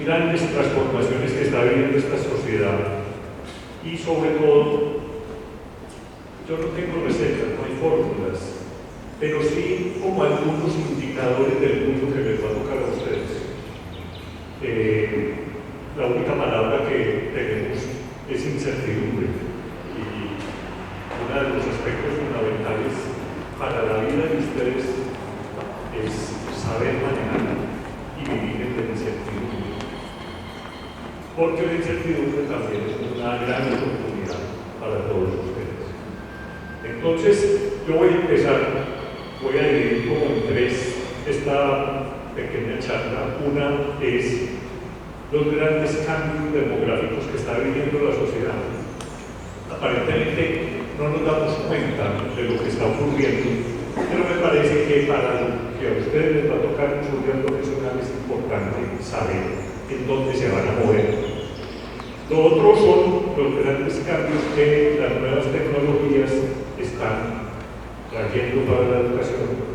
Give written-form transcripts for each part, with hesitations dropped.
grandes transformaciones que está viviendo esta sociedad y sobre todo, yo no tengo recetas, no hay fórmulas, pero sí como algunos indicadores del mundo que les va a tocar a ustedes. La única palabra que tenemos es incertidumbre y uno de los aspectos fundamentales para la vida de ustedes es saber manejar y vivir en la incertidumbre, porque la incertidumbre también es una gran oportunidad para todos ustedes. Entonces, yo voy a empezar, voy a dividir como en tres esta pequeña charla. Una es los grandes cambios demográficos que está viviendo la sociedad. Aparentemente no nos damos cuenta de lo que está ocurriendo, pero me parece que para lo que a ustedes les va a tocar en su vida profesional es importante saber en dónde se van a mover. Lo otro son los grandes cambios que las nuevas tecnologías están trayendo para la educación,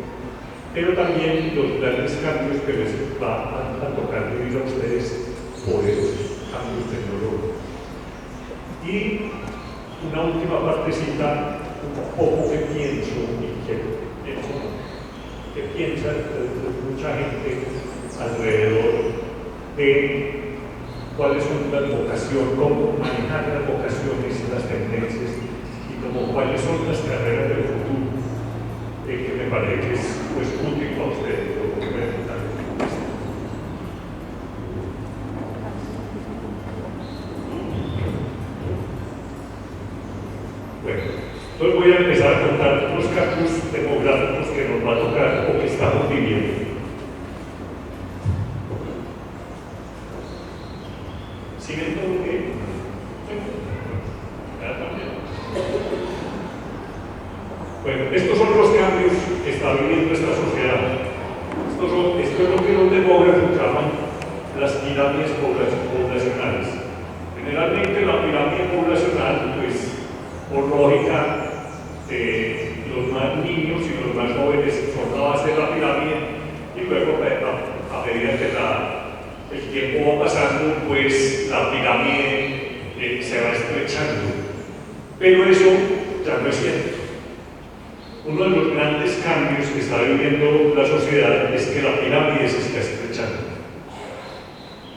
pero también los grandes cambios que les va a tocar vivir a ustedes por esos cambios tecnológicos. Y una última partecita, un poco que pienso y que piensa mucha gente alrededor de cuáles son las vocaciones, cómo manejar las vocaciones y las tendencias y como cuáles son las carreras del futuro, que me parece que es pues, útil para ustedes. Bueno, entonces voy a empezar a contar los cambios demográficos que nos va a tocar o que estamos viviendo. ¿Siguen todo bien? Bueno, estos son los cambios que está viviendo esta sociedad. Esto es lo que los demógrafos llaman las pirámides poblacionales. Generalmente la pirámide poblacional, pues, por lógica, los más niños y los más jóvenes son la base de la pirámide y luego a medida que el tiempo va pasando, pues la pirámide se va estrechando. Pero eso ya no es cierto. Uno de los grandes cambios que está viviendo la sociedad es que la pirámide se está estrechando.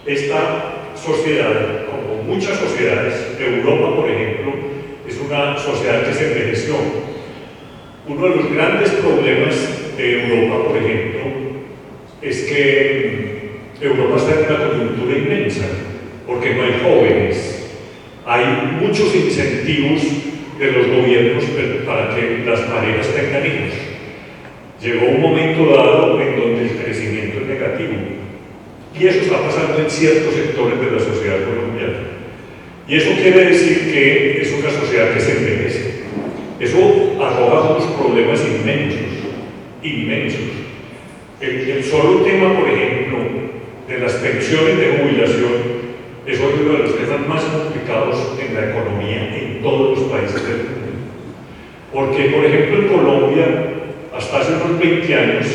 Esta sociedad, como muchas sociedades, Europa por ejemplo, es una sociedad que se envejeció. Uno de los grandes problemas de Europa, por ejemplo, es que Europa está en una coyuntura inmensa, porque no hay jóvenes. Hay muchos incentivos de los gobiernos para que las parejas tengan hijos. Llegó un momento dado en donde el crecimiento es negativo. Y eso está pasando en ciertos sectores de la sociedad colombiana. Y eso quiere decir que es una sociedad que se envejece. Eso arroja unos problemas inmensos. El solo tema, por ejemplo, de las pensiones de jubilación es uno de los temas más complicados en la economía en todos los países del mundo. Porque, por ejemplo, en Colombia, hasta hace unos 20 años,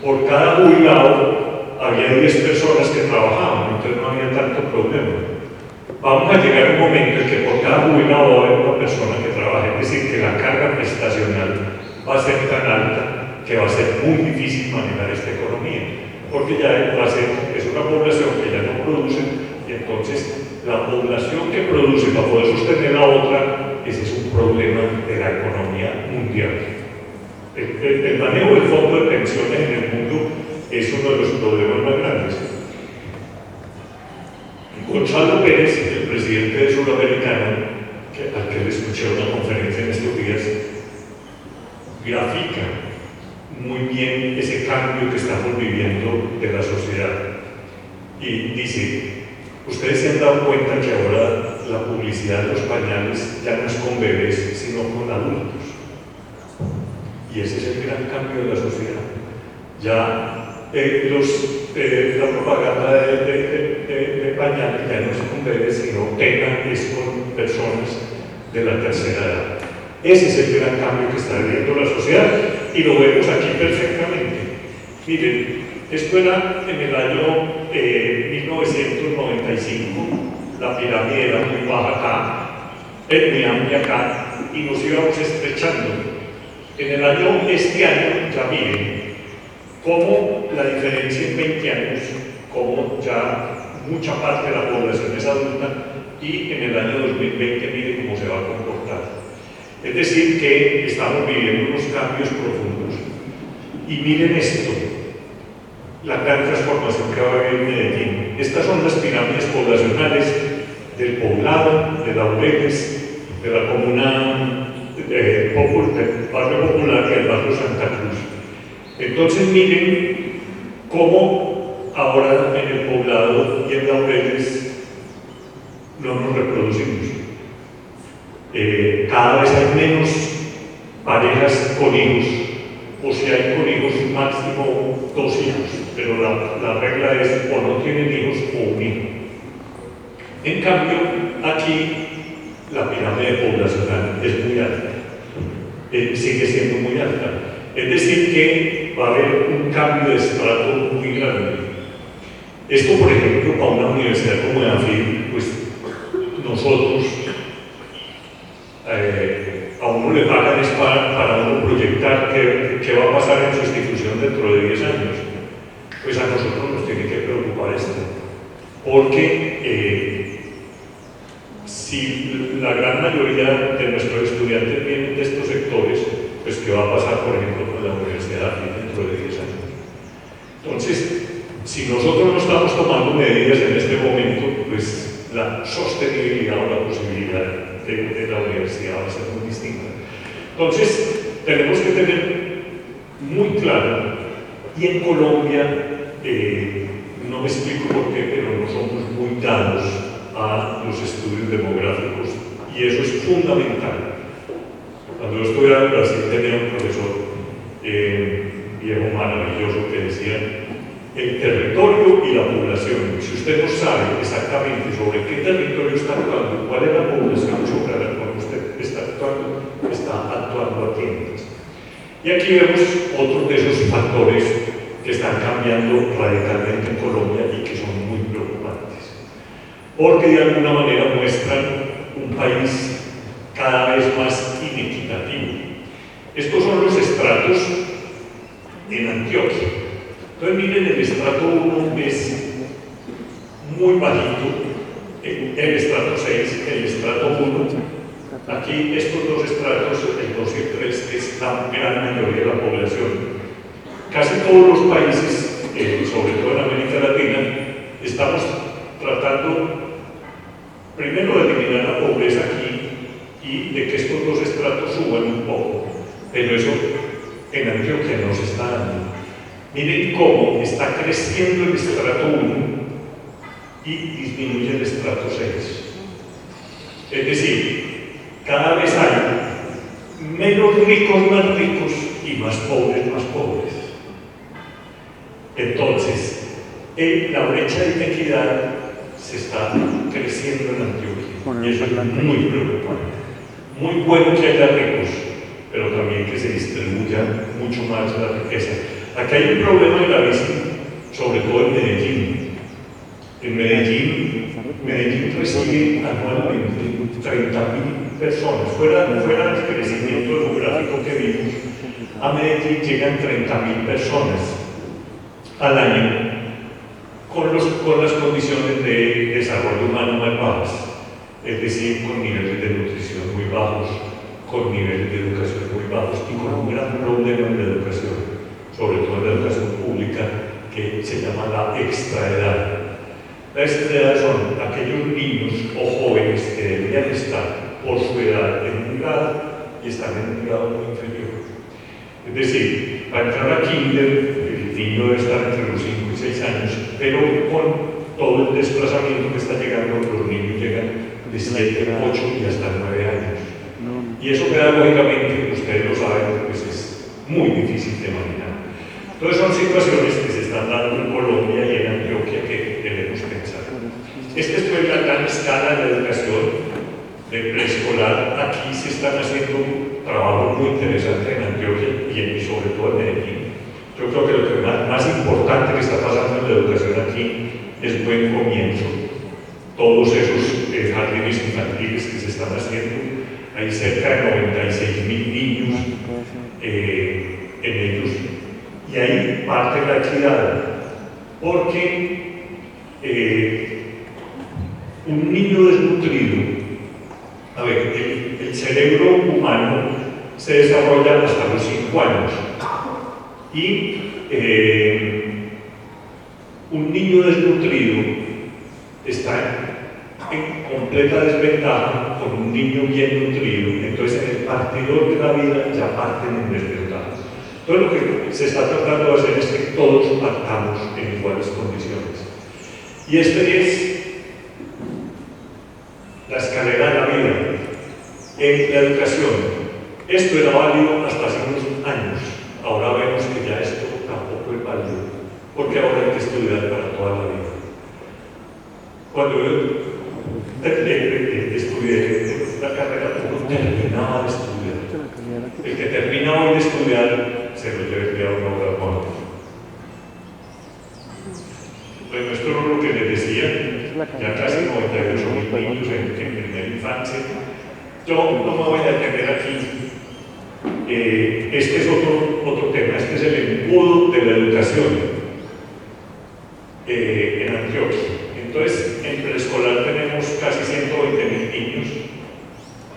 por cada jubilado había 10 personas que trabajaban, entonces no había tanto problema. Vamos a llegar a un momento en que por cada jubilado va a haber una persona que trabaje, es decir, que la carga prestacional va a ser tan alta que va a ser muy difícil manejar esta economía, porque ya es una población que ya no produce. Y entonces, la población que produce para poder sostener la otra, ese es un problema de la economía mundial. El manejo del fondo de pensiones en el mundo es uno de los problemas más grandes. Gonzalo Pérez, el presidente de Suramericana, al que le escuché una conferencia en estos días, grafica muy bien ese cambio que estamos viviendo de la sociedad. Y dice: ustedes se han dado cuenta que ahora la publicidad de los pañales ya no es con bebés, sino con adultos. Y ese es el gran cambio de la sociedad. Ya la propaganda de pañales ya no es con bebés, sino es con personas de la tercera edad. Ese es el gran cambio que está viviendo la sociedad y lo vemos aquí perfectamente. Miren, esto era en el año 1990. 95, la pirámide era muy baja acá, muy amplia acá, y nos íbamos estrechando. En el año, este año, ya miren, cómo la diferencia en 20 años, cómo ya mucha parte de la población es adulta, y en el año 2020 miren cómo se va a comportar. Es decir, que estamos viviendo unos cambios profundos. Y miren esto, la gran transformación que va a haber en Medellín. Estas son las pirámides poblacionales del poblado, de Laureles, de la comuna del barrio popular y del barrio Santa Cruz. Entonces miren cómo ahora en el poblado y en Laureles no nos reproducimos. Cada vez hay menos parejas con hijos, o si hay con hijos máximo 2 hijos, pero la regla es o no tienen hijos o un hijo. En cambio, aquí la pirámide poblacional es muy alta, sigue siendo muy alta. Es decir, que va a haber un cambio de estrato muy grande. Esto, por ejemplo, para una universidad como la AFID, pues nosotros a uno le pagan es para uno proyectar qué va a pasar en su institución dentro de 10 años. Pues a nosotros nos tiene que preocupar esto, porque si la gran mayoría de nuestros estudiantes vienen de estos sectores, pues ¿qué va a pasar, por ejemplo, con la universidad dentro de 10 años? Entonces, si nosotros no estamos tomando medidas en este momento, pues la sostenibilidad o la posibilidad de la universidad va a ser muy distinta. Entonces, tenemos que tener muy claro, y en Colombia, no me explico por qué, pero no somos muy dados a los estudios demográficos, y eso es fundamental. Cuando yo estudiaba en Brasil tenía un profesor viejo maravilloso que decía: el territorio y la población. Si usted no sabe exactamente sobre qué territorio está actuando, cuál es la población sobre la cual usted está actuando a tientas. Y aquí vemos otros de esos factores que están cambiando radicalmente en Colombia y que son muy preocupantes, porque de alguna manera muestran un país cada vez más inequitativo. Estos son los estratos en Antioquia. Entonces miren, el estrato 1 es muy bajito, el estrato 6, el estrato 1. Aquí estos dos estratos, el 2 y el 3, es la gran mayoría de la población. Casi todos los países, sobre todo en América Latina, estamos tratando primero de eliminar la pobreza aquí y de que estos dos estratos suban un poco, pero eso en Antioquia no se está dando. Miren cómo está creciendo el estrato 1 y disminuye el estrato 6. Es decir, cada vez hay menos ricos más ricos y más pobres más pobres. Entonces, la brecha de inequidad se está creciendo en Antioquia, y eso es muy preocupante. Muy bueno que haya ricos, pero también que se distribuya mucho más la riqueza. Aquí hay un problema gravísimo, sobre todo en Medellín. En Medellín recibe anualmente 30.000 personas. Fuera del crecimiento demográfico que vimos, a Medellín llegan 30.000 personas al año con las condiciones de desarrollo humano más bajas, es decir, con niveles de nutrición muy bajos, con niveles de educación muy bajos y con un gran problema en la educación, sobre todo en la educación pública, que se llama la extraedad. La extraedad son aquellos niños o jóvenes que deberían estar por su edad en un grado y están en un grado muy inferior. Es decir, para entrar a kinder, el niño debe estar entre los 5 y 6 años, pero con todo el desplazamiento que está llegando, los niños llegan de 7, 8 y hasta 9 años. Y eso pedagógicamente, ustedes lo saben, pues es muy difícil de manejar. Entonces son situaciones que se están dando en Colombia y en Antioquia que debemos pensar. Esta es pues la gran escala de la educación de preescolar. Aquí se están haciendo trabajos muy interesantes en Antioquia y sobre todo en Medellín. Yo creo que lo que más importante que está pasando en la educación aquí es buen comienzo. todos esos jardines infantiles que se están haciendo. Hay cerca de 96.000 niños en ellos. Y ahí parte la equidad, porque un niño desnutrido, a ver, el cerebro humano se desarrolla hasta los 5 años y un niño desnutrido está en completa desventaja con un niño bien nutrido. Entonces, en el partidor de la vida ya parten en desventaja. Entonces, lo que se está tratando de hacer es que todos partamos en iguales condiciones. Y este es la escalera de la vida en la educación. Esto era válido hasta hace unos años. Ahora vemos que ya esto tampoco es válido, porque ahora hay que estudiar para toda la vida. Cuando yo estudié la carrera, uno terminaba de estudiar. El que termina hoy de estudiar se lo lleva el diablo a una hora. Bueno, esto es lo que les decía, ya casi 98.000 niños en primera infancia. Yo no me voy a detener aquí. Este es otro tema, este es el embudo de la educación en Antioquia. Entonces, en preescolar tenemos casi 120.000 niños,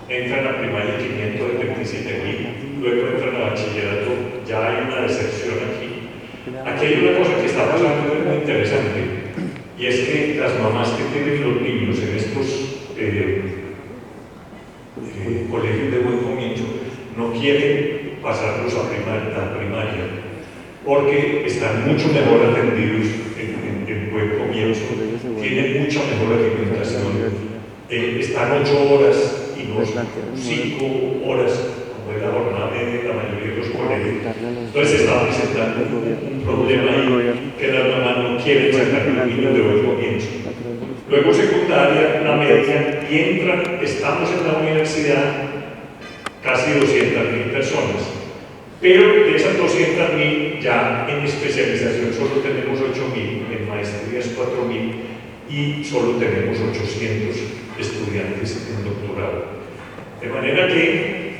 entran a primaria 527.000, luego entran a bachillerato, ya hay una deserción aquí. Aquí hay una cosa que está pasando muy interesante, y es que las mamás que tienen los niños en estos colegios de buen comienzo no quieren pasarlos a primaria, porque están mucho mejor atendidos en buen comienzo, tienen mucha mejor alimentación, están 8 horas y no 5 horas, como es la jornada media en la mayoría de los colegios. Entonces se está presentando un problema ahí, que las mamás no quieren sacar a los niños de buen comienzo. Luego secundaria, la media, y entran, estamos en la universidad, casi 200.000 personas. Pero de esas 200.000, ya en especialización solo tenemos 8.000, en maestrías 4.000 y solo tenemos 800 estudiantes en doctorado. De manera que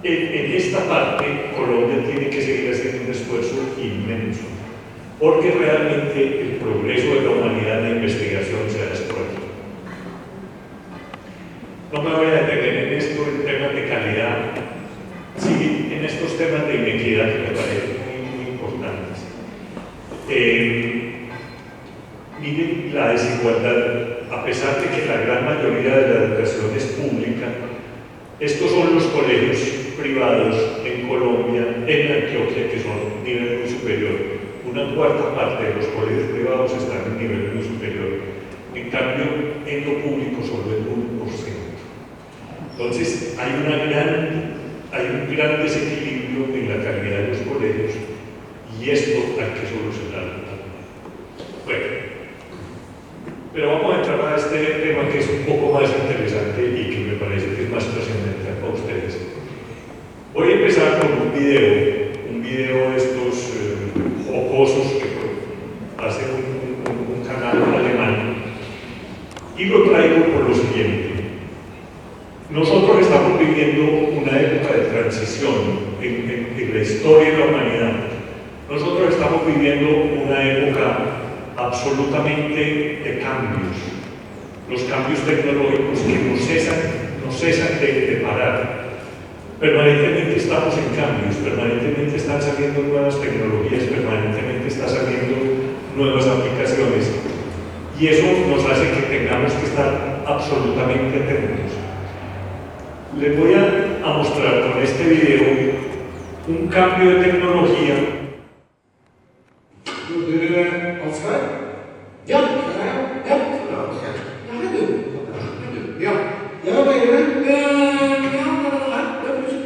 en esta parte Colombia tiene que seguir haciendo un esfuerzo inmenso, porque realmente el progreso de la humanidad en la investigación se da por aquí. No me voy a detener en esto, en temas de calidad, sí, en estos temas de inequidad que me parecen muy importantes. Miren la desigualdad, a pesar de que la gran mayoría de la educación es pública, estos son los colegios privados en Colombia, en Antioquia, que son nivel muy superior. Una cuarta parte de los colegios privados están en nivel muy superior. En cambio, en lo público solo el 1%. Entonces, hay un gran desequilibrio en la calidad de los colegios y esto hay que solucionarlo. Bueno, pero vamos a entrar a este tema que es un poco más interesante y que me parece que es más trascendental para ustedes. Voy a empezar con un video de estos jocosos que hace un canal alemán, y lo traigo por lo siguiente. Nosotros estamos viviendo una época de transición en la historia de la humanidad. Nosotros estamos viviendo una época absolutamente de cambios. Los cambios tecnológicos que no cesan de parar. Permanentemente estamos en cambios, permanentemente están saliendo nuevas tecnologías, permanentemente están saliendo nuevas aplicaciones. Y eso nos hace que tengamos que estar absolutamente atentos. Les voy a mostrar con este video un cambio de tecnología. Oskar? Ja, ja. Ja, ja, vad är det? Ja, precis.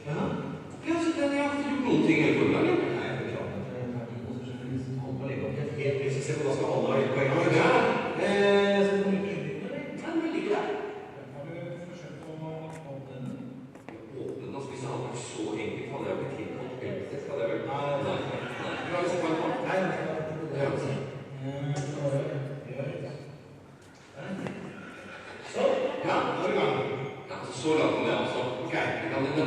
Ja. Ja, så den har inte gjort någonting i fulla. Nej, det är klart att det är parti och så försöker vi hålla det. Helt precis, se vad de ska hålla i poäng. Ja, så kommer det inte. Men det ligger där. Har du försökt att öppna den? Öppna den, ska vi ha varit så enkelt. Har jag blivit helt enkelt? Det ska det väl? Nej. Jag har sett på en. Nej, det är så langt kom jeg altså. Ok,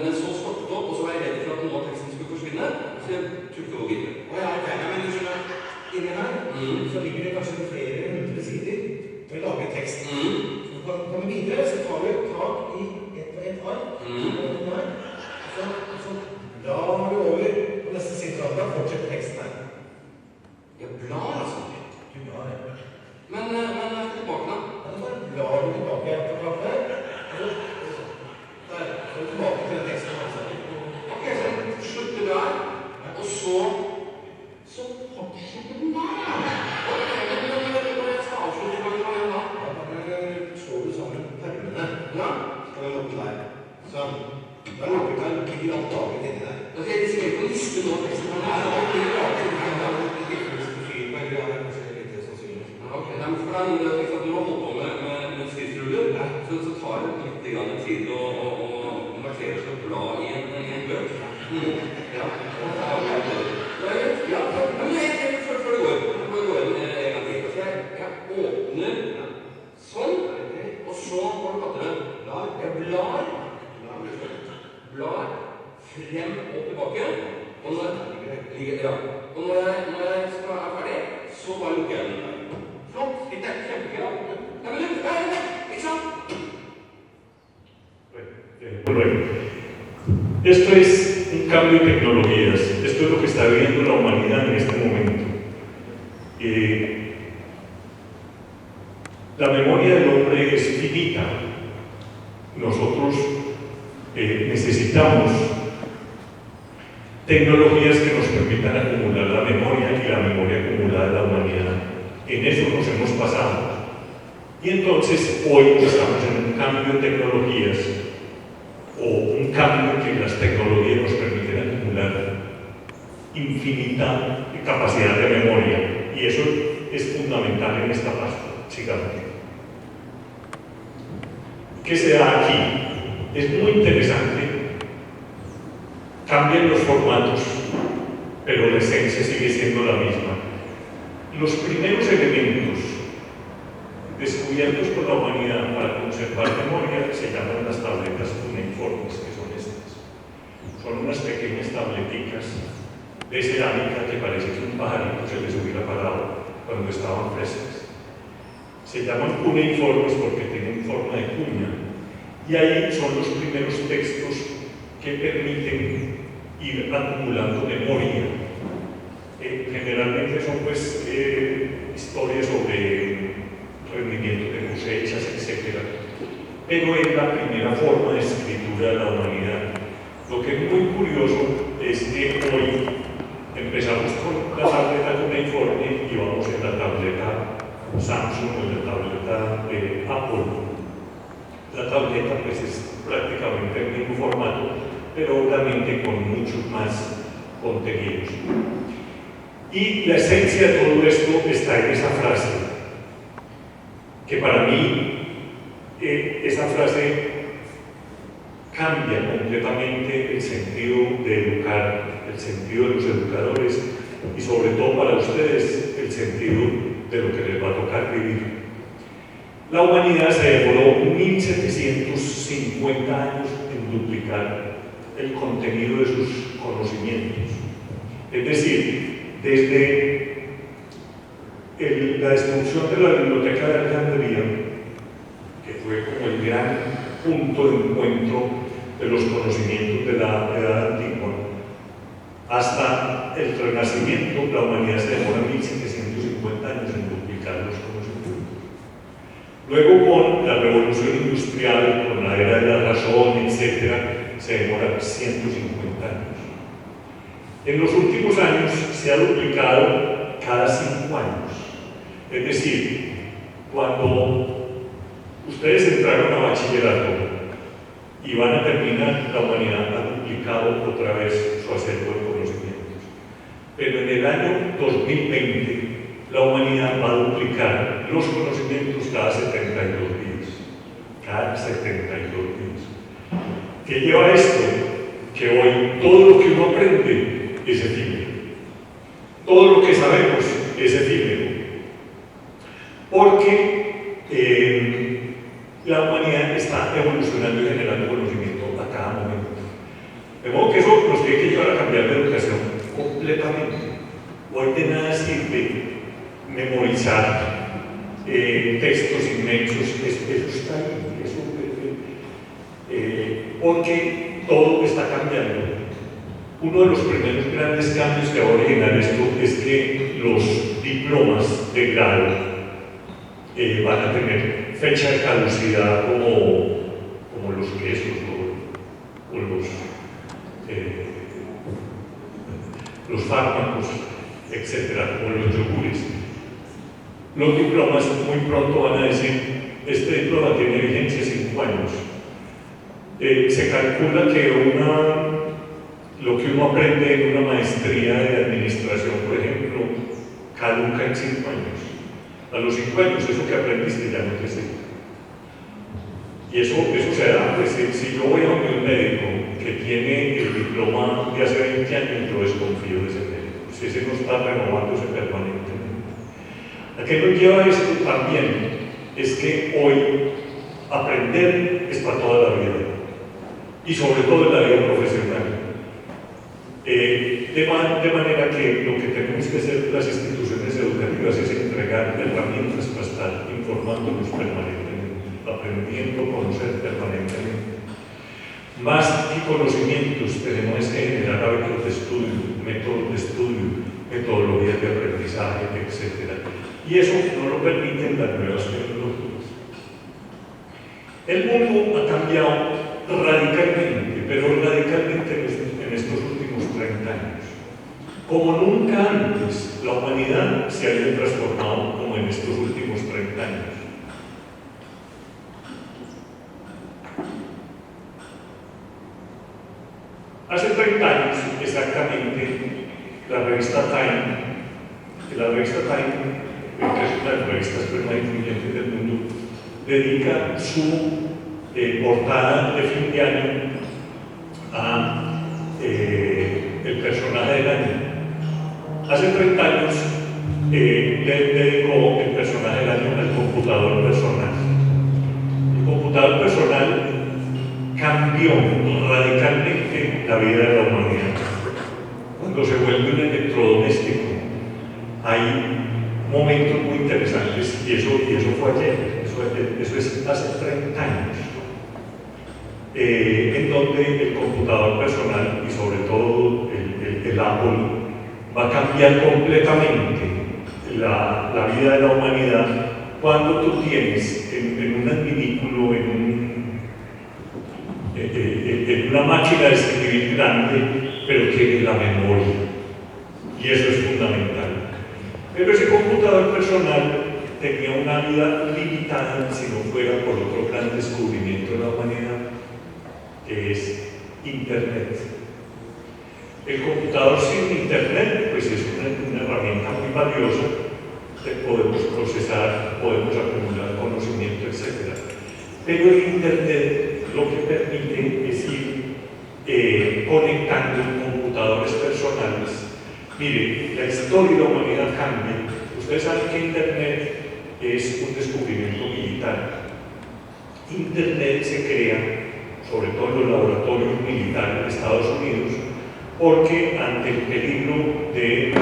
men så stoppet opp, og så var jeg redd for at noe av teksten skulle forsvinne, så jeg trykte over videre. Ja, ok, ja, men du skjønner, inni her, så ligger det kanskje flere 100 sider med laget tekst. Så kan vi videre, så tar vi tak i et ark, og så drar du over på neste side, da fortsetter teksten her. Jeg blar, altså. Du blar, ja. Men tilbake da. Ja, så blar du tilbake der, og så er du tilbake til den teksten. Ok, så slutter der, og så fortsetter den der. Ok, men når jeg skal avslutte, hva gjør jeg da? Da slår du sammen permene. Ja. Skal vi lukke der. Sånn. Da lukker vi den, blir alt laget inni der. Ok, det skal ikke liste nå teksten. Nei, da blir det laget inni der. Da blir det ikke lyst til fyr, men det er kanskje litt sannsynlig. Ok, nei, men for det er noe når man holder på med skriftruller, så tar det litt grann tid å markere seg blad i en bøk. Ja, men jeg før det går. Jeg må gå inn en gang til. Jeg åpner sånn, og så hva du kaller det? Jeg blar frem og tilbake, og når jeg er ferdig, så bare lukker jeg den. Flott, dette er kjempegøy. Ja, men ikke sant? Bueno, esto es un cambio de tecnologías, esto es lo que está viviendo la humanidad en este momento. La memoria del hombre es finita. Nosotros necesitamos tecnologías que nos permitan acumular la memoria y la memoria acumulada de la humanidad. En eso nos hemos pasado. Y entonces hoy estamos en un cambio de tecnologías, o un cambio que las tecnologías nos permiten acumular infinita capacidad de memoria. Y eso es fundamental en esta Pascua. Sigamos. ¿Qué se da aquí? Es muy interesante. Cambian los formatos, pero la esencia sigue siendo la misma. Los primeros elementos descubiertos por la humanidad para conservar memoria se llaman las tabletas cuneiformes, que son estas. Son unas pequeñas tableticas de cerámica que parece que un pajarito se les hubiera parado cuando estaban frescas. Se llaman cuneiformes porque tienen forma de cuña, y ahí son los primeros textos que permiten ir acumulando memoria. Generalmente son pues historias sobre rendimiento de cosechas, etc. Pero es la primera forma de escritura de la humanidad. Lo que es muy curioso es que hoy empezamos con la tableta cuneiforme y vamos en la tableta Samsung o en la tableta Apple. La tableta pues es prácticamente el mismo formato, pero obviamente con muchos más contenidos. Y la esencia de todo esto está en esa frase, que para mí esa frase cambia completamente el sentido de educar, el sentido de los educadores y sobre todo para ustedes el sentido de lo que les va a tocar vivir. La humanidad se demoró 1750 años en duplicar el contenido de sus conocimientos. Es decir, desde la destrucción de la Biblioteca de Alejandría, que fue como el gran punto de encuentro de los conocimientos de la Edad Antigua, hasta el Renacimiento, la humanidad se demora 1750 años en duplicar los conocimientos. Luego, con la revolución industrial, con la era de la razón, etc., se demora 150 años. En los últimos años se ha duplicado cada 5 años. Es decir, cuando ustedes entraron a bachillerato y van a terminar, la humanidad ha duplicado otra vez su acervo de conocimientos. Pero en el año 2020, la humanidad va a duplicar los conocimientos cada 72 días. Cada 72 días. ¿Qué lleva esto? Que hoy todo lo que uno aprende es efímero. Todo lo que sabemos es efímero. Porque la humanidad está evolucionando y generando sirve memorizar textos inmensos, eso está ahí, porque todo está cambiando. Uno de los primeros grandes cambios que va a originar esto es que los diplomas de grado van a tener fecha de caducidad como los quesos o los fármacos, etcétera, como los yogures. Los diplomas muy pronto van a decir, este diploma tiene vigencia 5 años. Se calcula que lo que uno aprende en una maestría de administración, por ejemplo, caduca en 5 años. A los 5 años eso que aprendiste ya no te sirve. Y eso se da, pues si yo voy a un médico que tiene el diploma de hace 20 años, yo desconfío de ese médico, si ese no está renovándose permanentemente. ¿A qué nos lleva esto también? Es que hoy aprender es para toda la vida, y sobre todo en la vida profesional. De manera que lo que tenemos que hacer las instituciones educativas es entregar herramientas para estar informándonos permanentemente, aprendiendo, conocer permanentemente. Más que conocimientos, tenemos que generar hábitos de estudio, métodos de estudio, metodologías de aprendizaje, etc. Y eso no lo permiten las nuevas tecnologías. El mundo ha cambiado radicalmente, pero radicalmente en estos últimos 30 años. Como nunca antes, la humanidad se había transformado como en estos últimos 30 años. Hace 30 años, exactamente, la revista Time, que es una de las revistas más influyentes del mundo, dedica su portada de fin de año a el personaje del año. Hace 30 años le dedicó el personaje del año al computador personal. El computador personal cambió radicalmente la vida de la humanidad. Cuando se vuelve un electrodoméstico, hay momentos muy interesantes, y eso fue ayer, eso es hace 30 años, en donde el computador personal y sobre todo el Apple va a cambiar completamente la vida de la humanidad cuando tú tienes en un adminículo, en una máquina de escribir grande, pero tiene la memoria, y eso es fundamental. Pero ese computador personal tenía una vida limitada si no fuera por otro gran descubrimiento de la humanidad, que es Internet. El computador sin Internet pues es una herramienta muy valiosa, podemos procesar, podemos acumular conocimiento, etc. Pero el Internet lo que permite es ir conectando computadores personales. Mire, la historia de la humanidad cambia. Ustedes saben que Internet es un descubrimiento militar. Internet se crea, sobre todo en los laboratorios militares de Estados Unidos, porque ante el peligro de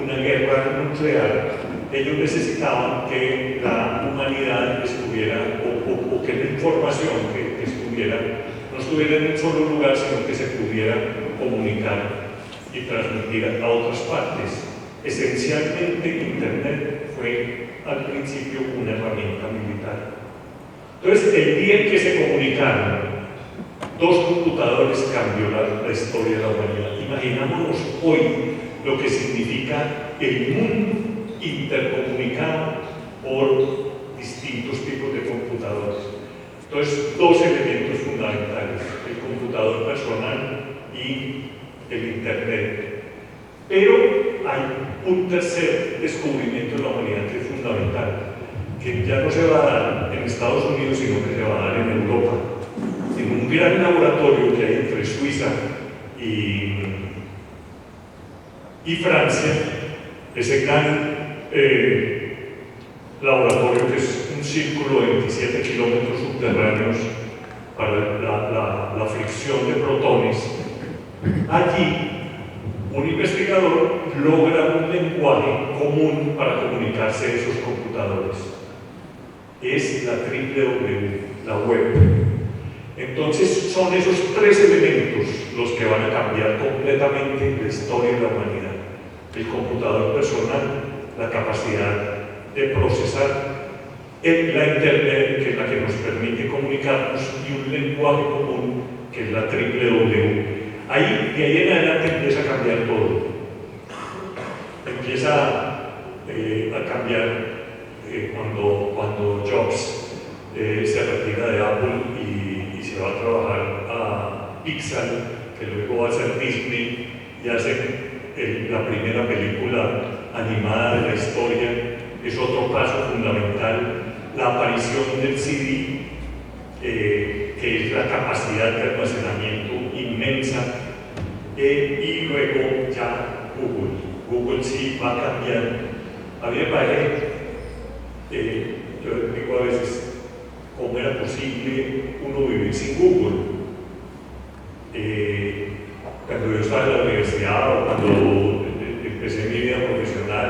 una guerra nuclear, ellos necesitaban que la humanidad estuviera, o que la información que estuviera, no estuviera en un solo lugar, sino que se pudiera comunicar y transmitir a otras partes. Esencialmente, Internet fue al principio una herramienta militar. Entonces, el día en que se comunicaron dos computadores, cambió la historia de la humanidad. Imaginámonos hoy lo que significa el mundo intercomunicado por distintos tipos de computadores. Entonces, dos elementos fundamentales: el computador personal y el Internet. Pero hay un tercer descubrimiento de la humanidad que es fundamental, que ya no se va a dar en Estados Unidos, sino que se va a dar en Europa, en un gran laboratorio que hay entre Suiza y Francia. Ese gran laboratorio, que es un círculo de 27 kilómetros subterráneos para la fricción de protones. Allí Un investigador logra un lenguaje común para comunicarse a esos computadores. Es la www, la web. Entonces son esos tres elementos los que van a cambiar completamente la historia de la humanidad. El computador personal, la capacidad de procesar, la Internet, que es la que nos permite comunicarnos, y un lenguaje común, que es la www. Ahí, de ahí en adelante empieza a cambiar todo. Empieza a cambiar cuando Jobs se retira de Apple y se va a trabajar a Pixar, que luego va a ser Disney, y hace la primera película animada de la historia. Es otro paso fundamental. La aparición del CD, que es la capacidad de almacenamiento inmensa, y luego ya Google sí va a cambiar. A mí me parece, yo digo a veces, ¿cómo era posible uno vivir sin Google? Cuando yo estaba en la universidad o cuando empecé mi vida profesional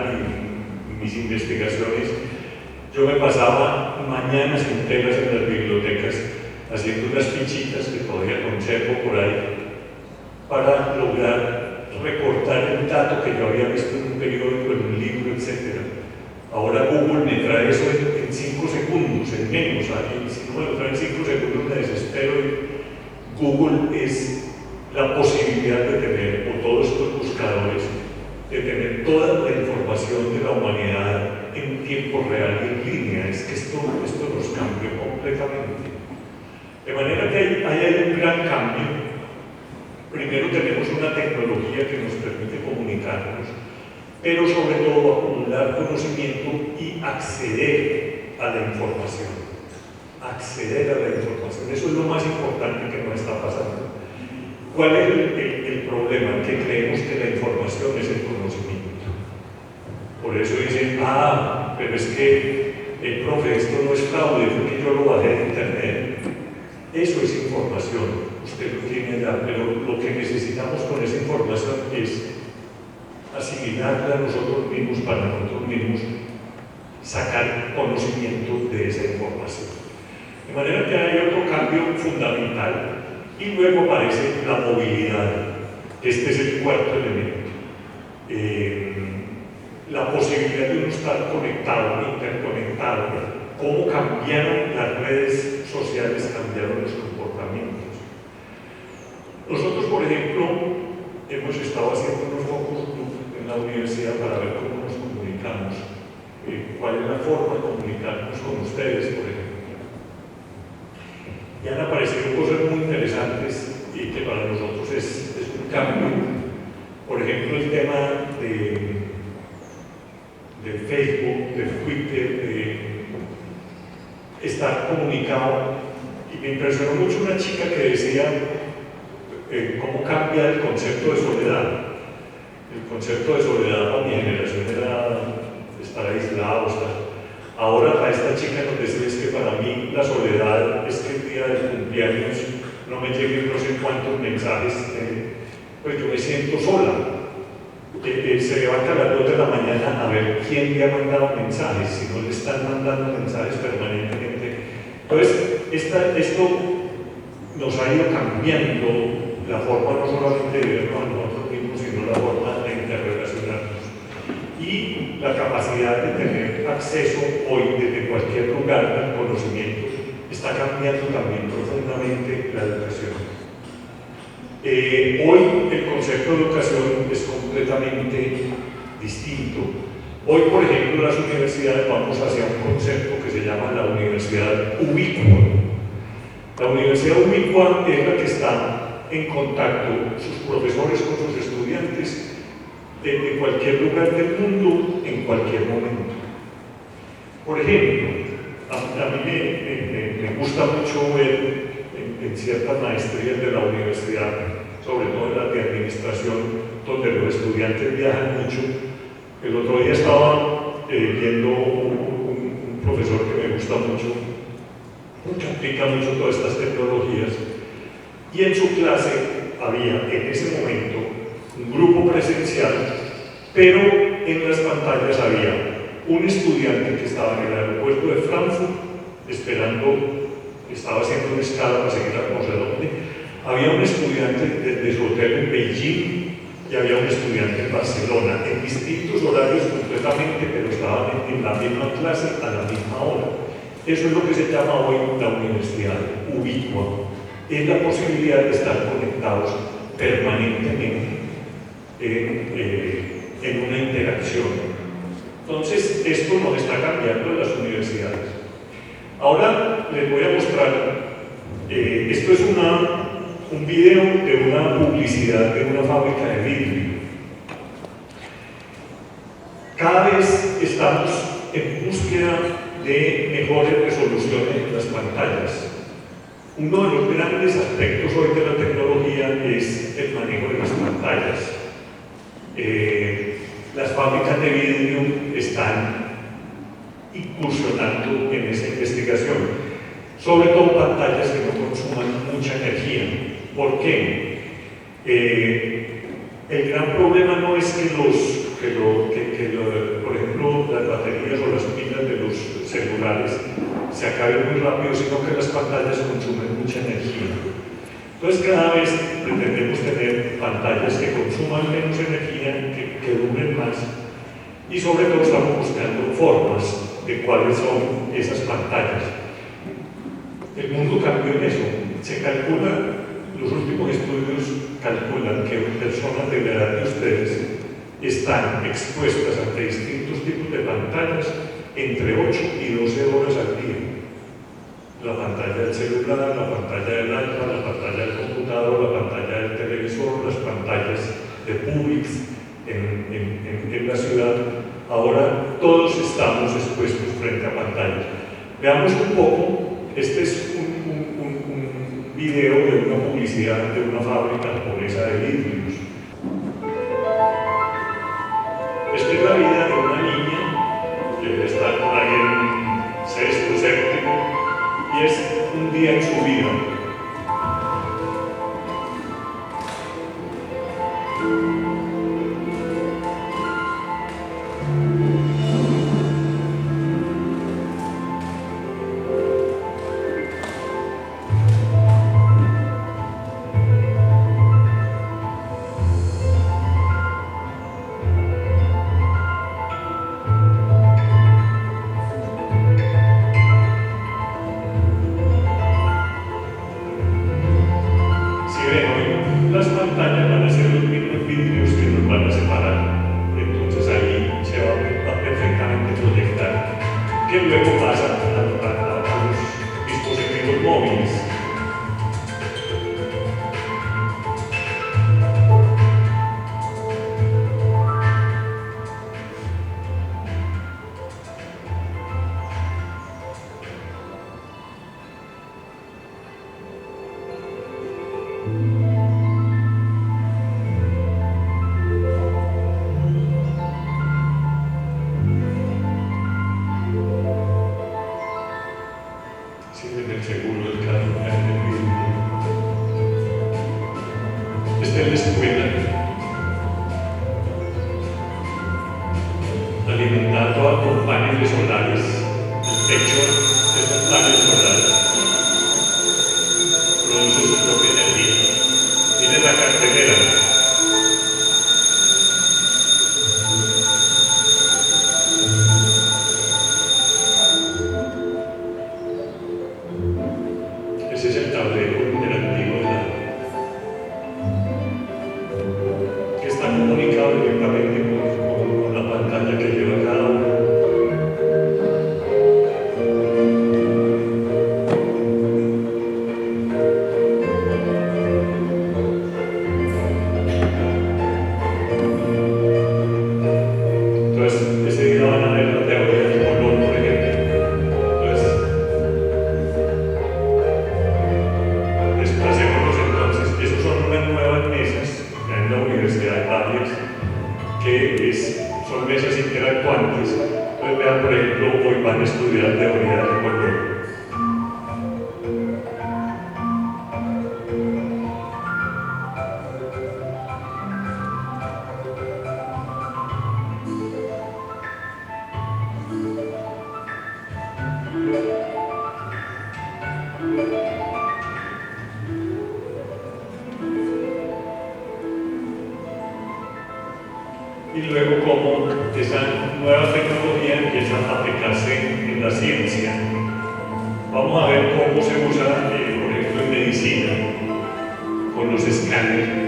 y mis investigaciones, yo me pasaba mañanas enteras en las bibliotecas haciendo unas fichitas que todavía conservo por ahí para lograr recortar el dato que yo había visto en un periódico, en un libro, etc. Ahora Google me trae eso en 5 segundos, en menos. Si no me lo trae en 5 segundos me desespero. Google es la posibilidad de tener, o todos estos buscadores, de tener toda la información de la humanidad en tiempo real y en línea. Es que esto nos cambió completamente. De manera que ahí hay un gran cambio. Primero tenemos una tecnología que nos permite comunicarnos, pero sobre todo acumular conocimiento y acceder a la información. Acceder a la información, eso es lo más importante que nos está pasando. ¿Cuál es el problema? Que creemos que la información es el conocimiento. Por eso dicen, pero es que profe, esto no es fraude, porque yo lo bajé de internet. Eso es información, usted lo tiene ya, pero lo que necesitamos con esa información es asimilarla a nosotros mismos, para nosotros mismos sacar conocimiento de esa información. De manera que hay otro cambio fundamental, y luego aparece la movilidad. Este es el cuarto elemento. La posibilidad de uno estar conectado, interconectado. Cómo cambiaron las redes sociales, cambiaron los comportamientos. Nosotros, por ejemplo, hemos estado haciendo unos focus group en la universidad para ver cómo nos comunicamos, cuál es la forma de comunicarnos con ustedes, por ejemplo. Y han aparecido cosas muy interesantes y que para nosotros es un cambio. Por ejemplo, el tema de Facebook, de Twitter, de estar comunicado. Y me impresionó mucho una chica que decía cómo cambia el concepto de soledad. El concepto de soledad para mi generación era estar aislado, Ahora para esta chica nos decía es que para mí la soledad es que el día del cumpleaños no me lleguen no sé cuántos mensajes, pues yo me siento sola. Se levanta a las 2 de la mañana a ver quién le ha mandado mensajes, si no le están mandando mensajes permanentemente. Entonces, esto nos ha ido cambiando la forma no solamente de vernos a nosotros mismos, sino la forma de interrelacionarnos. Y la capacidad de tener acceso hoy desde cualquier lugar al conocimiento está cambiando también profundamente la educación. Hoy el concepto de educación es completamente distinto. Hoy, por ejemplo, las universidades vamos hacia un concepto que se llama la universidad ubicua. La universidad ubicua es la que está en contacto sus profesores con sus estudiantes de cualquier lugar del mundo, en cualquier momento. Por ejemplo, a mí me gusta mucho ver en ciertas maestrías de la universidad, sobre todo en las de administración, donde los estudiantes viajan mucho. El otro día estaba viendo un profesor que me gusta mucho, que aplica mucho todas estas tecnologías, y en su clase había en ese momento un grupo presencial, pero en las pantallas había un estudiante que estaba en el aeropuerto de Frankfurt esperando, estaba haciendo una escala para seguir a no sé dónde. Había un estudiante desde su hotel en Beijing y había un estudiante en Barcelona, en distintos horarios completamente, pero estaban en la misma clase a la misma hora. Eso es lo que se llama hoy la universidad ubicua. Es la posibilidad de estar conectados permanentemente en una interacción. Entonces, esto nos está cambiando en las universidades. Ahora les voy a mostrar, esto es un video de una publicidad de una fábrica de vidrio. Cada vez estamos en búsqueda de mejores resoluciones en las pantallas. Uno de los grandes aspectos hoy de la tecnología es el manejo de las pantallas. Las fábricas de vidrio están incursionando en esa investigación, sobre todo pantallas que no consuman mucha energía. ¿Por qué? El gran problema no es por ejemplo, las baterías o las pilas de los celulares se acaben muy rápido, sino que las pantallas consumen mucha energía. Entonces, cada vez pretendemos tener pantallas que consuman menos energía, que duren más, y sobre todo estamos buscando formas de cuáles son esas pantallas. El mundo cambió en eso. Se calcula, los últimos estudios calculan que personas de la edad de ustedes están expuestas ante distintos tipos de pantallas entre 8 y 12 horas al día. La pantalla del celular, la pantalla del iPad, la pantalla del computador, la pantalla del televisor, las pantallas de Publix en la ciudad. Ahora todos estamos expuestos frente a pantallas. Veamos un poco, este es un video de una publicidad de una fábrica japonesa de vidrios. Esta es la vida de una niña que está ahí en sexto, séptimo, y es un día en su vida. Las pantallas van a ser los mismos vidrios que nos van a separar, entonces ahí se va perfectamente proyectar, que luego pasa a los dispositivos móviles. El seguro del carro en el vidrio. Esta es la escuela, alimentado con paneles solares. El techo es un panel solar, produce su propia energía. Tiene la cartelera. Ese es el tablero interactivo que está comunicado directamente con la pantalla que lleva cada uno. Entonces, ese día van a ver la teoría del color, por ejemplo. Desplacémonos entonces. Esas son unas nuevas mesas, en la universidad hay varias, son mesas interactuantes. Entonces vean, por ejemplo, hoy van a estudiar teoría del color. luego cómo esa nueva tecnología empieza a aplicarse en la ciencia. Vamos a ver cómo se usa, por ejemplo, en medicina, con los escáneres.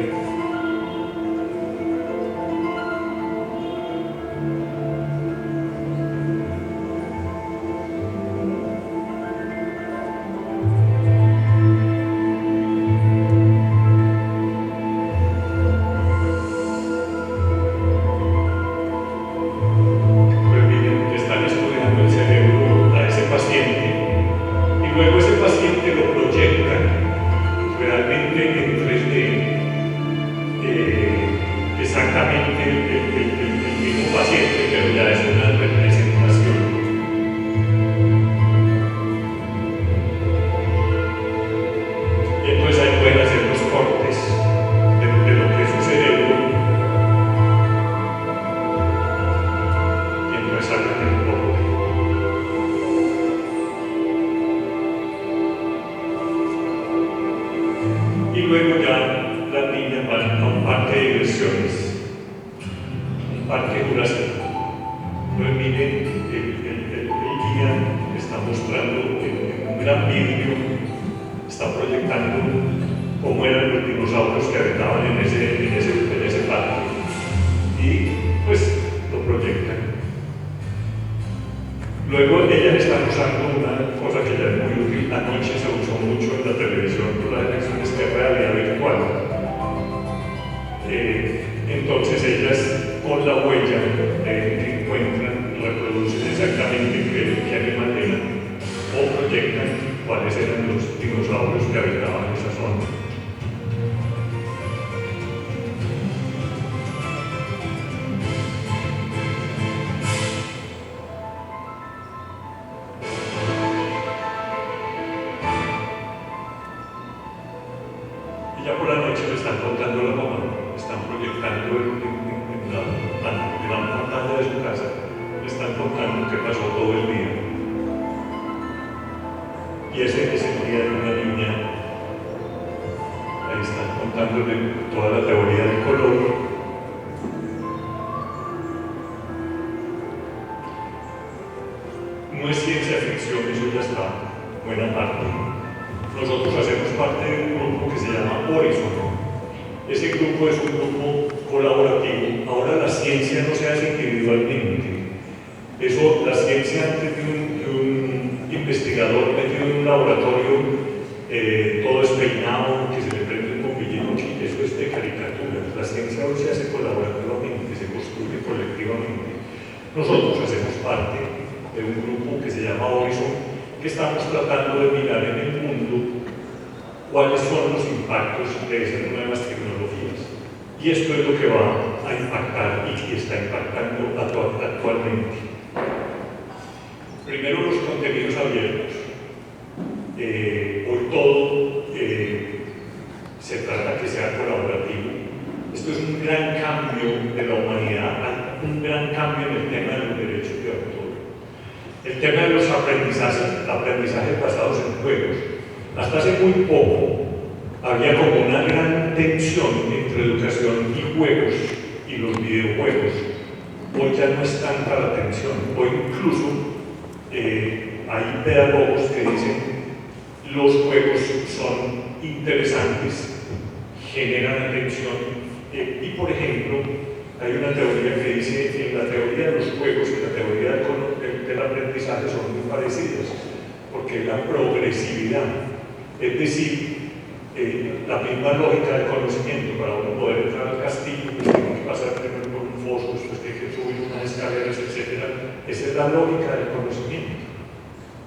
Y luego ya las niñas van a un parque de diversiones, un parque jurásico. Pues miren, el guía está mostrando en un gran vídeo, está proyectando cómo eran los dinosaurios que habitaban en ese parque. Y pues lo proyectan. Luego ellas están usando una cosa que ya es muy útil, anoche se usó mucho en la televisión por las elecciones, que es realidad virtual. Entonces ellas con la huella que encuentran reproducen exactamente qué animal era o proyectan cuáles eran los dinosaurios que habitaban esa zona. Ya por la noche le están contando la mamá, están proyectando en la gran pantalla de su casa, le están contando qué pasó todo el día. Y ese es el día de una niña, ahí están contándole toda la teoría del color. No es ciencia ficción, eso ya está, buena parte. Nosotros hacemos parte de un grupo que se llama Horizon. Ese grupo es un grupo colaborativo. Ahora la ciencia no se hace individualmente. Eso, la ciencia antes de un investigador metido en un laboratorio, todo despeinado, que se le prende un bombillito, eso es de caricatura. La ciencia hoy se hace colaborativamente, se construye colectivamente. Nosotros hacemos parte de un grupo que se llama Horizon, que estamos tratando de mirar en el mundo cuáles son los impactos de esas nuevas tecnologías. Y esto es lo que va a impactar y que está impactando actualmente. Primero, los contenidos abiertos. Hoy todo se trata que sea colaborativo. Esto es un gran cambio de la humanidad, un gran cambio en el tema de los derechos de autor. El tema de los aprendizajes basados en juegos. Hasta hace muy poco había como una gran tensión entre educación y juegos y los videojuegos. Hoy ya no es tanta la tensión. Hoy incluso hay pedagogos que dicen los juegos son interesantes, generan atención y por ejemplo hay una teoría que dice que la teoría de los juegos y la teoría del aprendizaje son muy parecidas, porque la progresividad, es decir, la misma lógica del conocimiento, para uno poder entrar al castillo, pues tiene que pasar primero por un foso, después tiene que subir unas escaleras, etc. Esa es la lógica del conocimiento.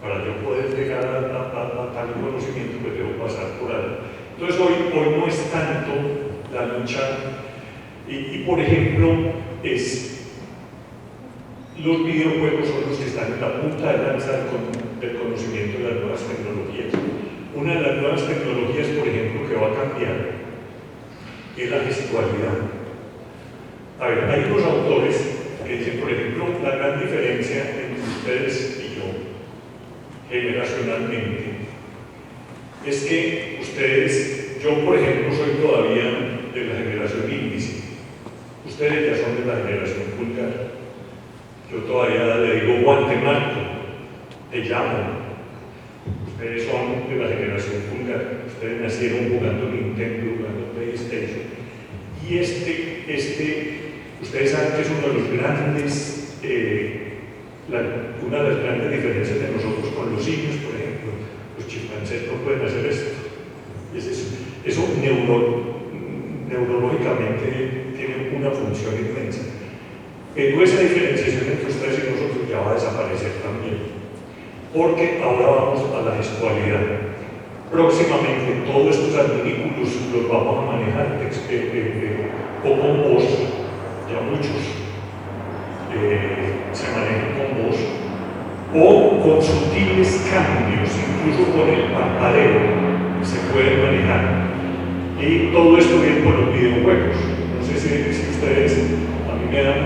Para yo poder llegar a tal conocimiento, pues debo pasar por ahí. Entonces hoy no es tanto la lucha. Y por ejemplo, los videojuegos son los que están en la punta de lanza del conocimiento de las nuevas tecnologías. Una de las nuevas tecnologías, por ejemplo, que va a cambiar es la gestualidad. A ver, hay unos autores que dicen, por ejemplo, la gran diferencia entre ustedes y yo, generacionalmente, es que ustedes, yo por ejemplo, soy todavía de la generación índice. Ustedes ya son de la generación pulgar. Yo todavía le digo Guantemarco, te llamo. Ustedes son de la generación pulgar. Ustedes nacieron jugando Nintendo, jugando PlayStation. Y ustedes saben que es uno de los grandes, una de las grandes diferencias de nosotros con los simios, por ejemplo. Los chimpancés no pueden hacer esto. Eso neurológicamente tiene una función inmensa. Pero esa diferenciación entre ustedes y nosotros ya va a desaparecer también. Porque ahora vamos a la gestualidad. Próximamente todos estos adminículos los vamos a manejar con voz. Ya muchos se manejan con voz o con sutiles cambios, incluso con el parpadeo se pueden manejar. Y todo esto viene por los videojuegos. No sé si ustedes, a mí me dan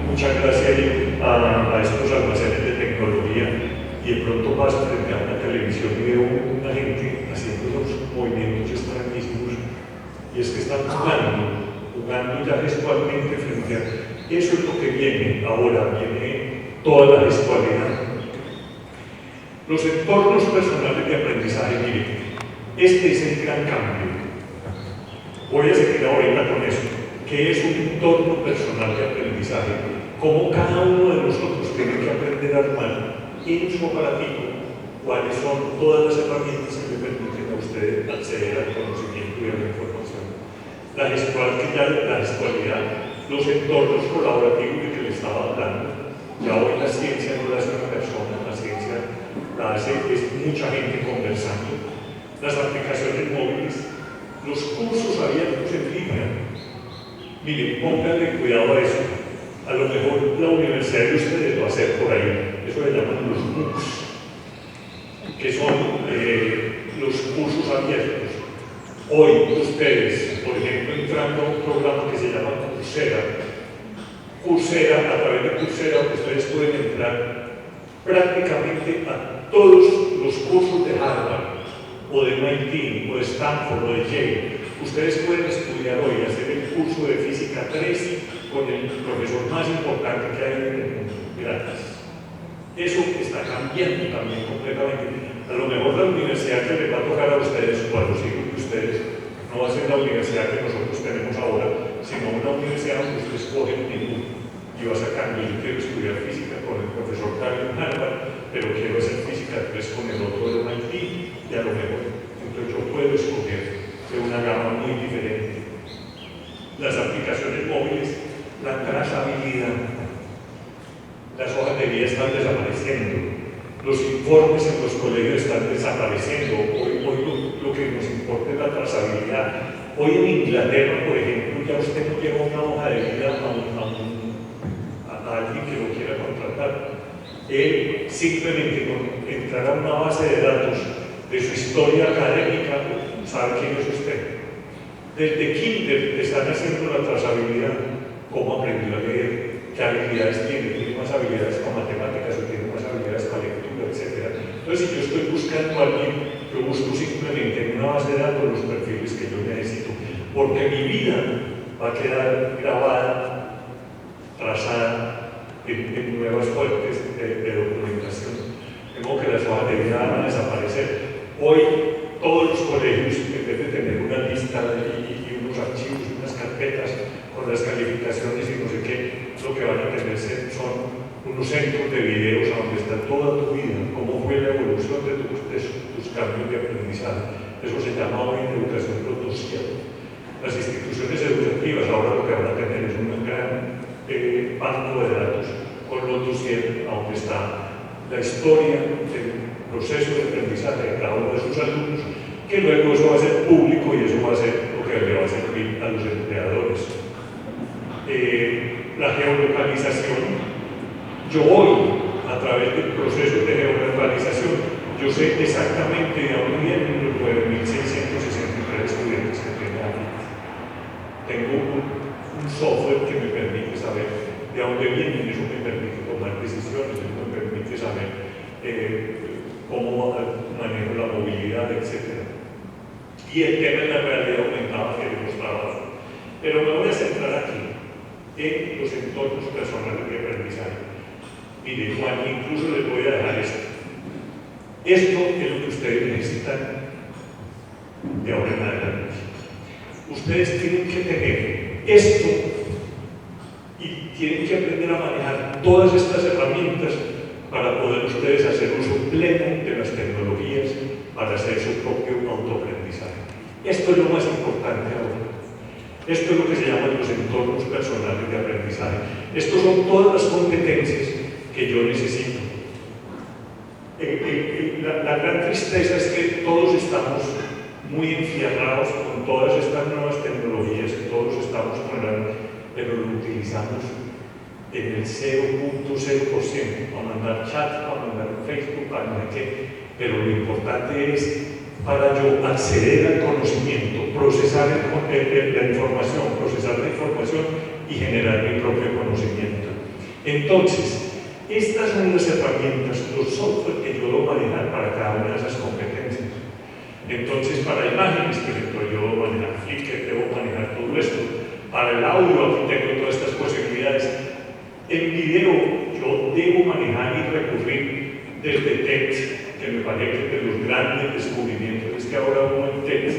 mucha gracia ir a estos almacenes de tecnología y de pronto paso frente a una televisión y veo una gente haciendo los movimientos extrañísimos y es que están jugando ya gestualmente frente a... Eso es lo que viene ahora, viene toda la gestualidad. Los entornos personales de aprendizaje, miren, este es el gran cambio. Voy a seguir ahorita con eso, que es un entorno personal de aprendizaje, cómo cada uno de nosotros tiene que aprender a armar en su aparatico cuáles son todas las herramientas que le permiten a usted acceder al conocimiento y a la información. La gestualidad, los entornos colaborativos de que le estaba hablando, ya hoy la ciencia no la hace una persona, la ciencia la hace es mucha gente conversando, las aplicaciones móviles, los cursos abiertos en línea. Miren, pónganle cuidado a eso. A lo mejor la universidad de ustedes lo va a hacer por ahí. Eso le llaman los MOOCs, que son los cursos abiertos. Hoy ustedes, por ejemplo, entrando a un programa que se llama Coursera, a través de Coursera ustedes pueden entrar prácticamente a todos los cursos de Harvard, o de MIT, o de Stanford, o de Yale. Ustedes pueden estudiar hoy, hacer el curso de Física 3 con el profesor más importante que hay en el mundo, gratis. Eso está cambiando también completamente. A lo mejor la universidad que les va a tocar a ustedes o a los hijos de ustedes no va a ser la universidad que nosotros tenemos ahora, sino una universidad donde usted escoge el menú y va sacando. Yo quiero estudiar física con el profesor Carlos Harvard, pero quiero hacer física 3 con el otro de MIT, y a lo mejor entonces yo puedo escoger de una gama muy diferente. Las aplicaciones móviles, la trazabilidad, las hojas de vida están desapareciendo, los informes en los colegios están desapareciendo. Hoy lo que nos importa es la trazabilidad. Hoy en Inglaterra, por ejemplo, ya usted no lleva una hoja de vida a alguien que lo quiera contratar. Él simplemente con entrar a una base de datos de su historia académica sabe quién es usted. Desde kinder te están haciendo la trazabilidad, cómo aprendió a leer, qué habilidades tiene más habilidades para matemáticas o tiene más habilidades para lectura, etc. Entonces, si yo estoy buscando a alguien, yo busco simplemente en una base de datos los perfiles que yo necesito, porque mi vida va a quedar grabada, trazada en nuevas fuentes de documentación. Tengo que las hojas de vida van a desaparecer. Hoy, todos los colegios, en vez de tener una lista y unos archivos, unas carpetas con las calificaciones y no sé qué, lo que van a tener son unos centros de videos donde está toda tu vida, cómo fue la evolución de tus cambios de aprendizaje. Eso se llama hoy educación lotusiana. Las instituciones educativas ahora lo que van a tener es un gran banco de datos con lotusiana, donde está la historia del proceso de aprendizaje de cada uno de sus alumnos, que luego eso va a ser público y eso va a ser lo que le va a servir a los empleadores. La geolocalización. Yo hoy, a través del proceso de geolocalización, yo sé exactamente de dónde vienen los 9.663 estudiantes que tengo aquí. Tengo un software que me permite saber de dónde vienen, eso me permite tomar decisiones, eso me permite saber cómo manejo la movilidad, etc. Y el tema de la realidad aumentada que hemos trabajado. Pero me voy a centrar aquí. en los entornos personales de aprendizaje. Mire, Juan, incluso les voy a dejar esto. Esto es lo que ustedes necesitan de ahora en adelante. Ustedes tienen que tener esto y tienen que aprender a manejar todas estas herramientas para poder ustedes hacer uso pleno de las tecnologías para hacer su propio autoaprendizaje. Esto es lo más importante ahora. Esto es lo que se llaman los entornos personales de aprendizaje. Estos son todas las competencias que yo necesito. La gran tristeza es que todos estamos muy enfierrados con todas estas nuevas tecnologías que todos estamos hablando, pero lo utilizamos en el 0.0%, para mandar chat, para mandar Facebook, para no sé qué, pero lo importante es para yo acceder al conocimiento, procesar la información y generar mi propio conocimiento. Entonces, estas son las herramientas, los software que yo debo manejar para cada una de esas competencias. Entonces, para imágenes, por ejemplo, yo debo manejar Flickr, debo manejar todo esto. Para el audio, aquí tengo todas estas posibilidades. En video, yo debo manejar y recurrir desde TED, que me parece de los grandes descubrimientos. Es que ahora uno en TED,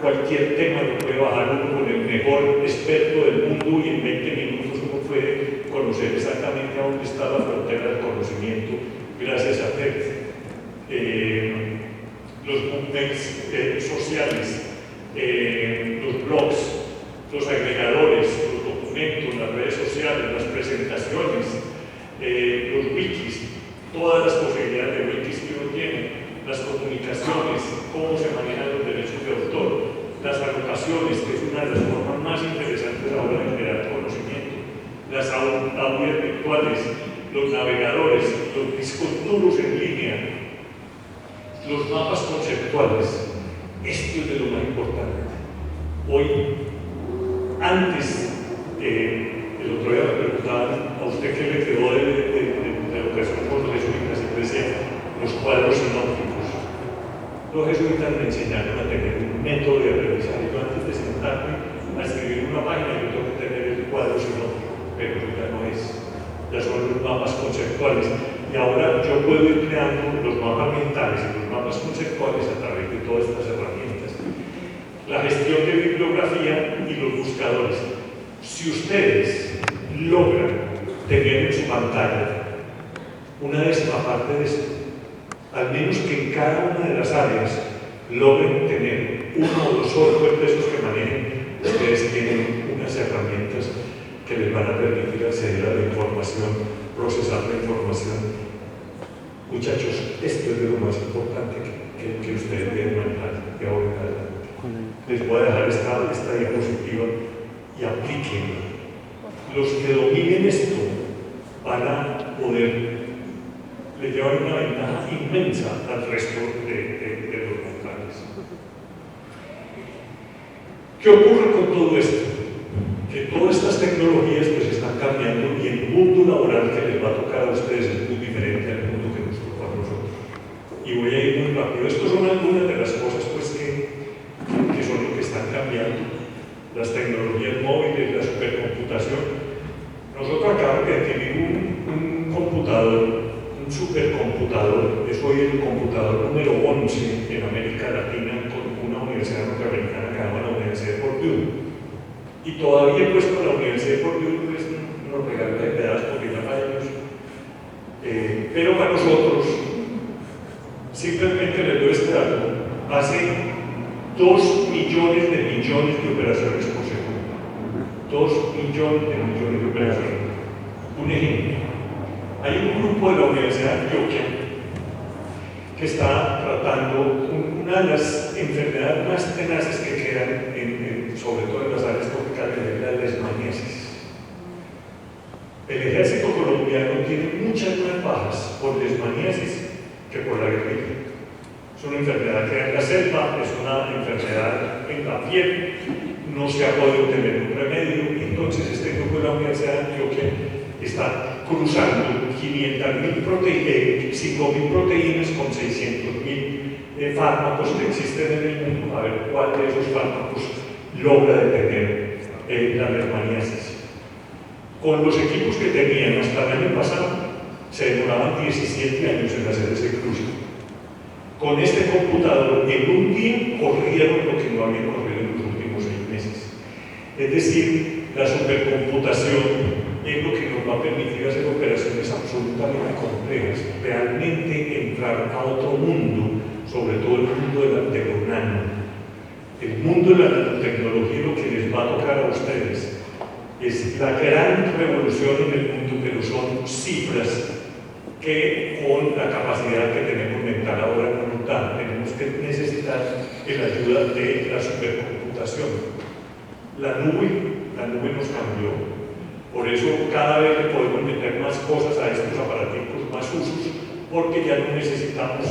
cualquier tema lo puede bajar uno con el mejor experto del mundo y en 20 minutos uno puede conocer exactamente a dónde está la frontera del conocimiento gracias a TED. Los movements sociales, los blogs, los agregadores, los documentos, las redes sociales, las presentaciones, los wikis, todas las posibilidades de wikis que uno tiene, las comunicaciones, cómo se manejan los derechos de autor, las anotaciones, que es una de las formas más interesantes ahora de generar conocimiento, las aulas virtuales, los navegadores, los discos duros en línea, los mapas conceptuales. Esto es de lo más importante. Hoy, antes, el otro día me preguntaban a usted qué le quedó de educación por los jesuitas, y decía los cuadros sinópticos. Los jesuitas me enseñaron a tener un método de aprendizaje. Yo antes de sentarme a escribir una página, yo tengo que tener el cuadro sinóptico, pero eso ya no es. Ya son los mapas conceptuales. Y ahora yo puedo ir creando los mapas mentales y los mapas conceptuales a través de todas estas herramientas. La gestión de bibliografía y los buscadores. Si ustedes logran tener en su pantalla una décima parte de esto, al menos que en cada una de las áreas logren tener uno o dos software de esos que manejen, ustedes tienen unas herramientas que les van a permitir acceder a la información, procesar la información. Muchachos, esto es de lo más importante que ustedes deben manejar de ahora en adelante. Les voy a dejar esta diapositiva y aplíquenla. Los que dominen esto van a poder, le llevar una ventaja inmensa al resto de los mortales. ¿Qué ocurre con todo esto? Que todas estas tecnologías pues están cambiando y el mundo laboral que les va a tocar a ustedes es muy diferente al mundo que nos tocó a nosotros. Y voy a ir muy rápido. Estas son algunas de las cosas pues, que son lo que están cambiando. Las tecnologías móviles, la supercomputación. Nosotros acabamos de adquirir un computador, un supercomputador. Es hoy el computador número 11 en América Latina con una universidad norteamericana que se llama la Universidad de Purdue. Y todavía pues con la Universidad de Purdue pues, nos regalan de pedazos porque ya para ellos. Pero para nosotros, simplemente les doy este dato, hace 2 millones de operaciones por segundo. 2 millones de operaciones. Un ejemplo. Hay un grupo de la Universidad de Antioquia que está tratando una de las enfermedades más tenaces que quedan, sobre todo en las áreas tropicales, es la leishmaniasis. El ejército colombiano tiene muchas más bajas por leishmaniasis que por la guerrilla. Es una enfermedad que en la selva, es una enfermedad en la piel, no se ha podido tener un remedio. Entonces este grupo de la Universidad de Antioquia está cruzando 5.000 proteínas con 600.000 fármacos que existen en el mundo, a ver cuál de esos fármacos logra detener la leishmaniasis. Con los equipos que tenían hasta el año pasado, se demoraban 17 años en hacer ese cruce. Con este computador, en un día corrieron lo que no habían corrido en los últimos 6 meses. Es decir, la supercomputación es lo que nos va a permitir hacer operaciones absolutamente complejas, realmente entrar a otro mundo, sobre todo el mundo de los nano. El mundo de la nanotecnología, lo que les va a tocar a ustedes, es la gran revolución en el mundo, pero son cifras que con la capacidad que tenemos mental ahora no nos dan. Tenemos que necesitar la ayuda de la supercomputación. La nube nos cambió. Por eso cada vez le podemos meter más cosas a estos aparaticos, más usos, porque ya no necesitamos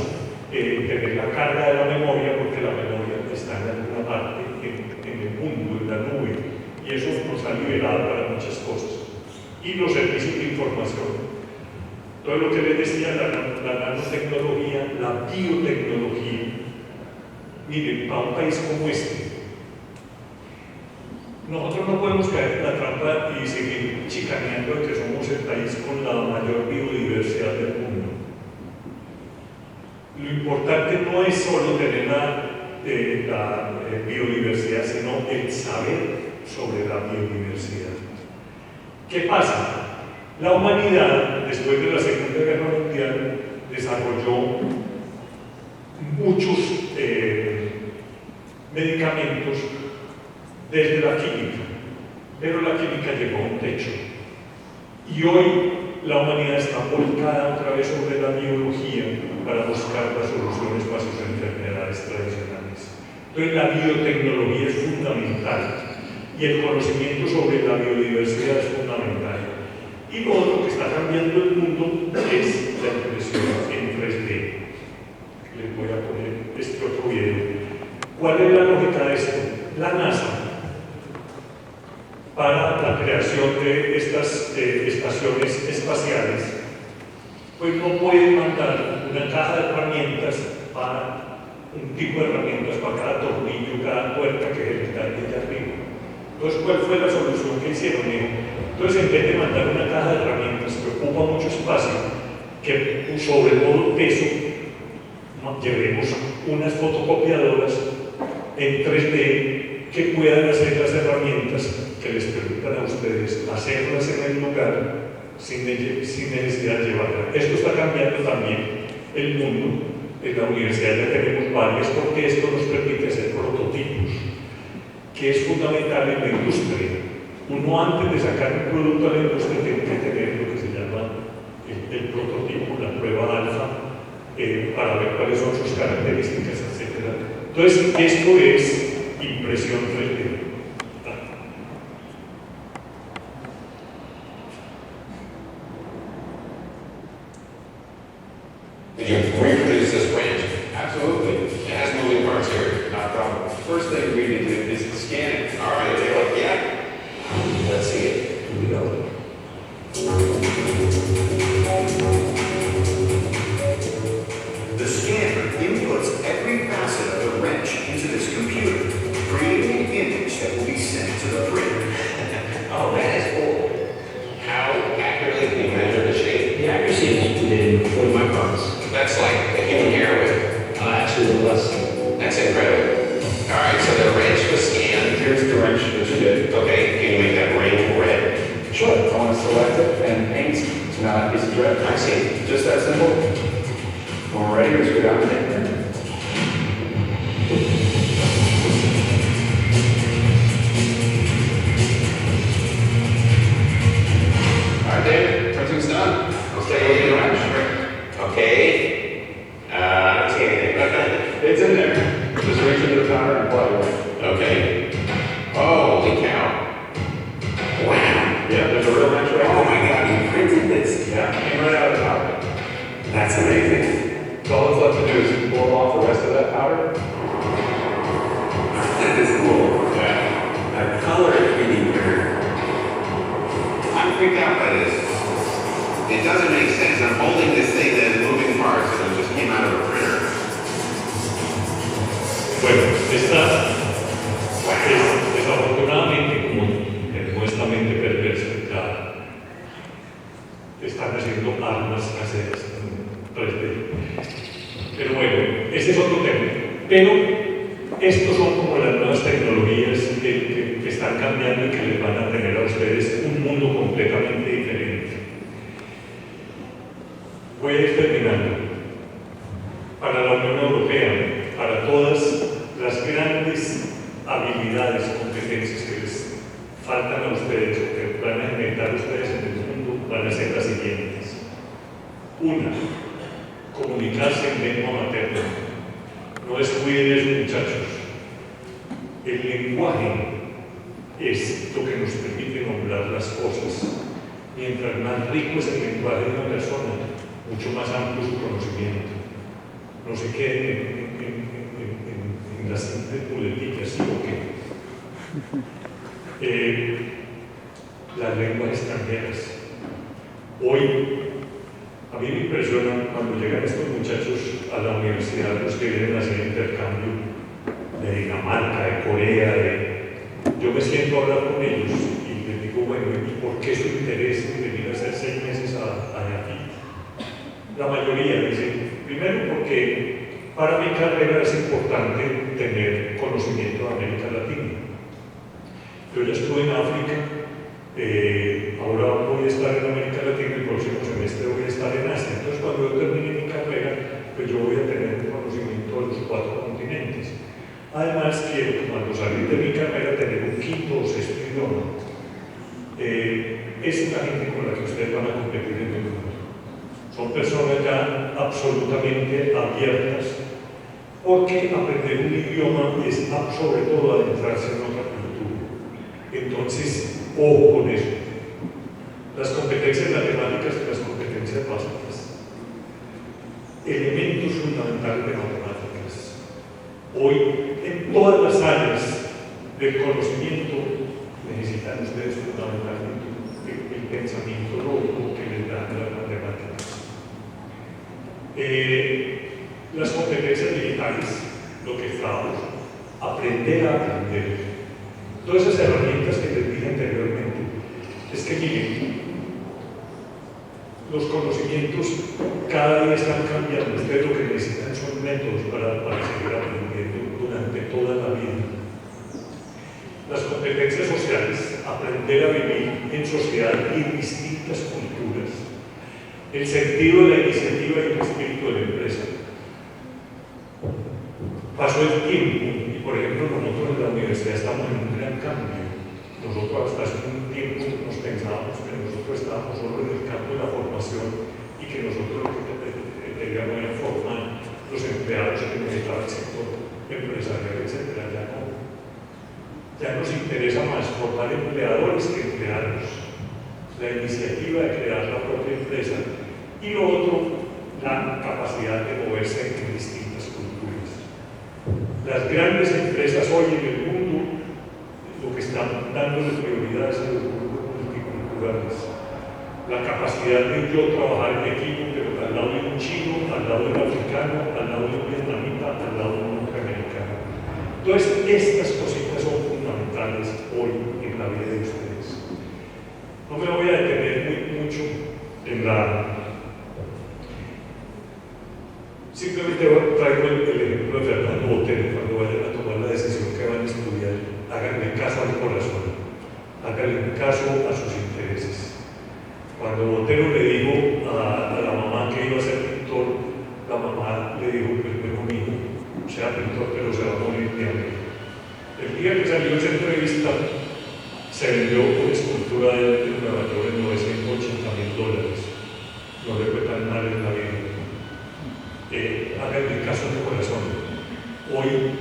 tener la carga de la memoria, porque la memoria está en alguna parte en el mundo, en la nube, y eso nos ha liberado para muchas cosas. Y los servicios de información. Todo lo que les decía, la nanotecnología, la biotecnología. Miren, para un país como este, nosotros no podemos caer en la trampa y seguir chicaneando de que somos el país con la mayor biodiversidad del mundo. Lo importante no es solo tener la biodiversidad, sino el saber sobre la biodiversidad. ¿Qué pasa? La humanidad, después de la Segunda Guerra Mundial, desarrolló muchos medicamentos desde la química, pero la química llegó a un techo. Y hoy la humanidad está volcada otra vez sobre la biología para buscar las soluciones para sus enfermedades tradicionales. Entonces la biotecnología es fundamental y el conocimiento sobre la biodiversidad es fundamental. Y lo otro que está cambiando el mundo es la impresión en 3D. Les voy a poner este otro video. ¿Cuál es la lógica de esto? La NASA, para la creación de estas estaciones espaciales, pues no puede mandar una caja de herramientas para un tipo de herramientas para cada tornillo, cada puerta que es el que está allá arriba. Entonces, ¿cuál fue la solución que hicieron? Entonces, en vez de mandar una caja de herramientas que ocupa mucho espacio, que sobre todo peso, llevemos unas fotocopiadoras en 3D que puedan hacer las herramientas que les permitan a ustedes hacerlas en el lugar sin necesidad de llevarlas. Esto está cambiando también el mundo. En la universidad ya tenemos varias, porque esto nos permite hacer prototipos, que es fundamental en la industria. Uno antes de sacar un producto a la industria tiene que tener lo que se llama el prototipo, la prueba alfa, para ver cuáles son sus características, etc. Entonces, esto es impresión 3D. Did you reproduce this branch? Absolutely. It has moving parts here. Not a problem. First thing we need to do is scan it. All right, they like, yeah. Let's see it. Here we go. The scanner inputs every facet of the wrench into this computer, creating an image that will be sent to the printer. Oh, that is cool. How accurately can you measure the shape? The accuracy is within 40 microns. That's like a human hair width. Actually, a little less. That's incredible. All right, so the wrench was scanned. Here's the wrench that you did. Okay, can you make that ring red? Sure. I want to select it and paint a piece of thread. I see. Just that simple. When we're ready, we screw down the paper. All right, David, printing's done. Let's take a look at the wrench. Okay. I don't see anything. It's in there. Just reach into the powder and plug it in. Okay. Holy cow. Wow. Yeah, there's a real wrench right Oh there. my God, you printed this. Yeah, came right out of the powder. That's amazing. So all that's left to do is blow off the rest of that powder. That is cool. Yeah. A color 3D printer. I'm freaked out by this. It doesn't make sense. I'm holding this thing that is moving parts and it just came out of a printer. Bueno, esta es desafortunadamente, como es nuestra mente perversa, Pero bueno, este es otro tema. Pero estos son como las nuevas tecnologías que están cambiando y que les van a tener a ustedes un mundo completamente diferente. Voy a ir terminando. Para la Unión Europea, para todas las grandes habilidades, competencias que les faltan a ustedes o que van a inventar ustedes en el mundo, van a ser las siguientes. Una, comunicarse en lengua materna. No descuiden eso, muchachos. El lenguaje es lo que nos permite nombrar las cosas. Mientras más rico es el lenguaje de una persona, mucho más amplio su conocimiento. No se queden en las simples muletillas, sino que las lenguas extranjeras. Hoy, a mí me impresiona cuando llegan estos muchachos a la universidad, los que vienen a hacer intercambio de Dinamarca, de Corea, yo me siento a hablar con ellos y les digo, bueno, ¿y por qué su interés en venir a hacer 6 meses aquí? La mayoría dicen, primero porque para mi carrera es importante tener conocimiento de América Latina. Yo ya estuve en África, ahora voy a estar en América Latina, el próximo semestre voy a estar en Asia. Entonces, cuando yo termine mi carrera, pues yo voy a tener conocimiento de los 4 continentes. Además, quiero, cuando salí de mi carrera, tener un 5º o 6º idioma. Es la gente con la que ustedes van a competir en el mundo. Son personas ya absolutamente abiertas, porque aprender un idioma es sobre todo adentrarse en otra cultura. Entonces, ojo con eso. Las competencias matemáticas y las competencias básicas. Elementos fundamentales de matemáticas. Hoy, en todas las áreas del conocimiento, necesitan ustedes fundamentalmente el pensamiento lógico que les dan las matemáticas. Las competencias digitales, lo que estamos, aprender a aprender. Todas esas herramientas que les dije anteriormente, es que miren, los conocimientos cada día están cambiando. Ustedes lo que necesitan son métodos para seguir aprendiendo durante toda la vida. Las competencias sociales, aprender a vivir en sociedad y en distintas culturas. El sentido de la iniciativa y el espíritu de la empresa. Pasó el tiempo y, por ejemplo, nosotros en la universidad estamos en un gran cambio. Nosotros hasta hace un tiempo nos pensábamos que nosotros estábamos solo en el campo de la formación y que nosotros lo que queríamos era formar los empleados que necesitaba el sector empresarial, etc. Ya nos interesa más formar empleadores que empleados. La iniciativa de crear la propia empresa y lo otro, la capacidad de moverse en distintas culturas. Las grandes empresas hoy en el mundo lo que están dando prioridad es a los grupos multiculturales. La capacidad de yo trabajar en equipo, pero al lado de un chino, al lado de un africano, al lado de un vietnamita, al lado de un norteamericano. Entonces, estas cositas son fundamentales hoy en la vida de ustedes. No me voy a detener mucho en la... Simplemente traigo el ejemplo de Fernando Botero. Cuando vayan a tomar la decisión que van a estudiar, háganle caso al corazón, háganle caso a sus intereses. Cuando Botero le dijo a la mamá que iba a ser pintor, la mamá le dijo, pues mejor hijo, sea pintor, pero se va a morir de hambre. El día que salió esa entrevista, se vendió una escultura de Nueva York en $980,000. No le fue tan mal en la vida. Háganle caso al corazón. Hoy,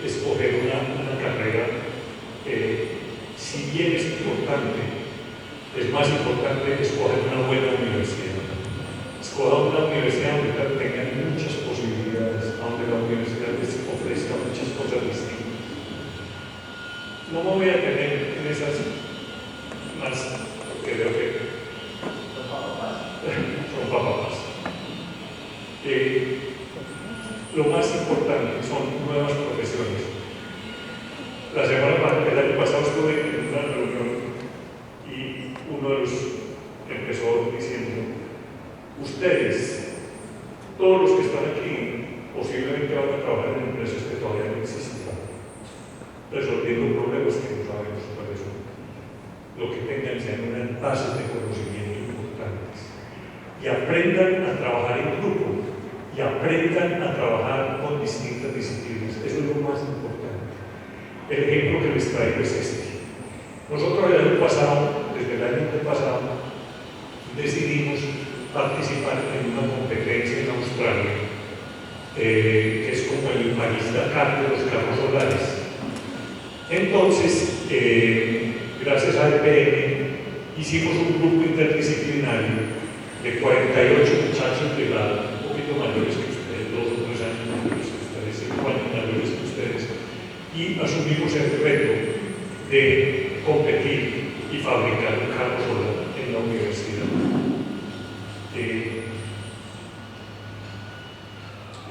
escoger una carrera, si bien es importante, es más importante escoger una buena universidad. Escoger una universidad donde tengan muchas posibilidades, donde la universidad les ofrezca muchas cosas distintas. No me voy a tener en esas más, porque veo que son papapas. Lo más importante son nuevas profesiones. El año pasado estuve en una reunión y uno de los empezó diciendo, ustedes todos los que están aquí posiblemente van a trabajar en empresas que todavía no existen, resolviendo problemas que no sabemos cuáles son. Lo que tengan sean unas bases de conocimiento importantes y aprendan a trabajar en grupo y aprendan a trabajar con distintas disciplinas. Eso es lo más importante. El ejemplo que les traigo es este. Nosotros el año pasado, desde el año pasado, decidimos participar en una competencia en Australia, que es como el París-Dakar de los carros solares. Entonces, gracias a EPM, hicimos un grupo interdisciplinario de 48 muchachos de edad, un poquito mayores que ustedes, 2 o 3 años mayores que ustedes, 5 años mayores que ustedes, y asumimos el reto de competir y fabricar un carro solar en la universidad.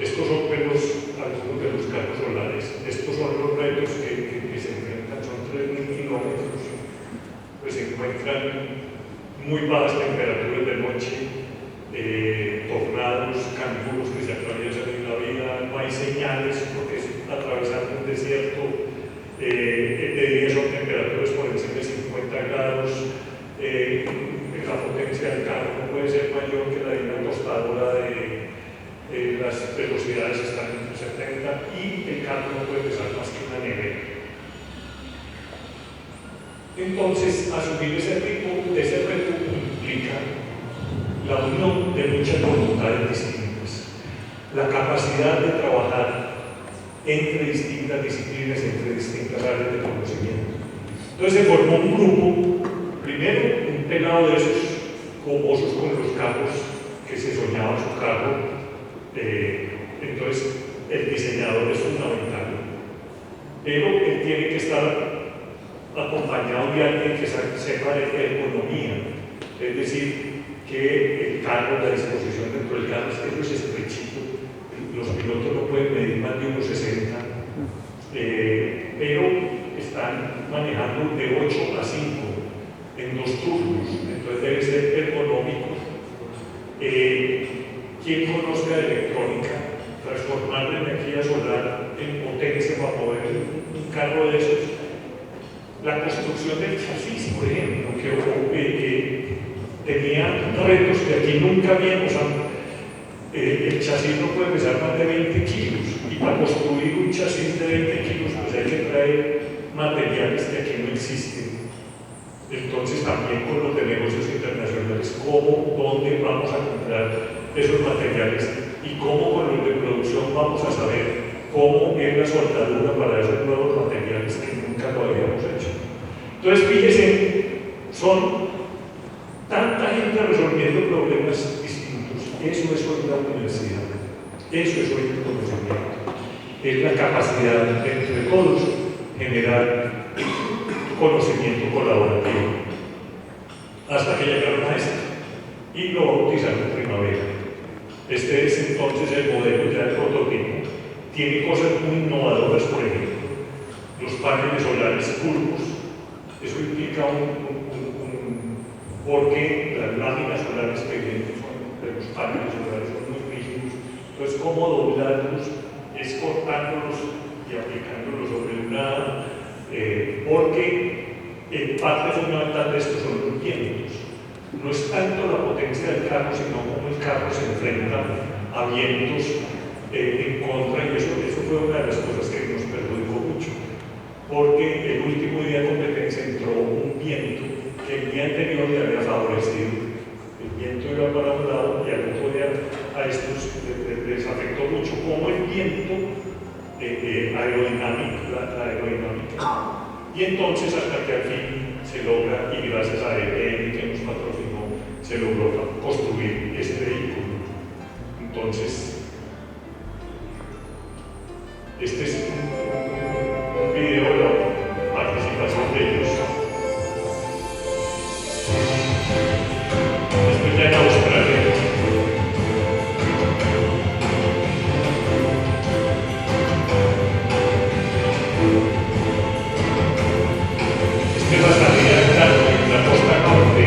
Estos son algunos de los carros solares. Estos son los retos que se enfrentan, son 3.000 kilómetros, pues se encuentran muy bajas temperaturas de noche, tornados, canguros que se atraviesan en la vida, no hay señales porque es atravesar un desierto, de día son temperaturas por encima de 50 grados, la potencia del carro no puede ser mayor que la de una tostadora, las velocidades están en 70 y el carro no puede pesar más que una nevera. Entonces, asumir ese reto implica la unión de muchas voluntades distintas, la capacidad de trabajar entre distintas disciplinas, entre distintas áreas de conocimiento. Entonces se formó un grupo, primero un pelado de esos cobosos con los carros que se soñaba su carro, entonces el diseñador es fundamental, pero él tiene que estar acompañado de alguien que sepa de economía, es decir, que el carro, la disposición dentro del carro, eso es estrechito, los pilotos no pueden medir más de unos 60, pero están manejando de 8 a 5 en 2 turnos, entonces debe ser ergonómico. Quien conozca de electrónica, transformar la energía solar en potencia para mover un carro de esos. La construcción del chasis, por ejemplo, que tenía retos que aquí nunca habíamos. El chasis no puede pesar más de 20 kilos y para construir un chasis de 20 kilos pues hay que traer materiales que aquí no existen. Entonces también con los de negocios internacionales, cómo, dónde vamos a comprar esos materiales y cómo con los de producción vamos a saber cómo es la soldadura para esos nuevos materiales que nunca lo habíamos hecho. Entonces fíjense, son tanta gente resolviendo problemas distintos. Eso es hoy la universidad, eso es hoy el conocimiento, es la capacidad de entre todos generar conocimiento colaborativo, hasta que llegaron a esto y lo bautizaron Primavera. Este es entonces el modelo, ya el prototipo. Tiene cosas muy innovadoras, por ejemplo, los paneles solares curvos. Eso implica porque las láminas solares pendientes de los paneles solares son muy rígidos. Entonces, cómo doblarlos es cortándolos y aplicándolos sobre una, porque parte fundamental de esto son los vientos. No es tanto la potencia del carro, sino cómo el carro se enfrenta a vientos en contra, y eso fue una de las cosas que nos perjudicó mucho, porque el último día de competencia entró un viento que el día anterior le había favorecido. El viento iba para un lado y al otro día a estos les afectó mucho, como el viento aerodinámico, la aerodinámica. Y entonces hasta que al fin se logra, y gracias a EPM que nos patrocinó, se logró construir este vehículo. Entonces, este es un video de la participación de ellos. Después ya en Australia. Este es la salida del carro en la costa norte.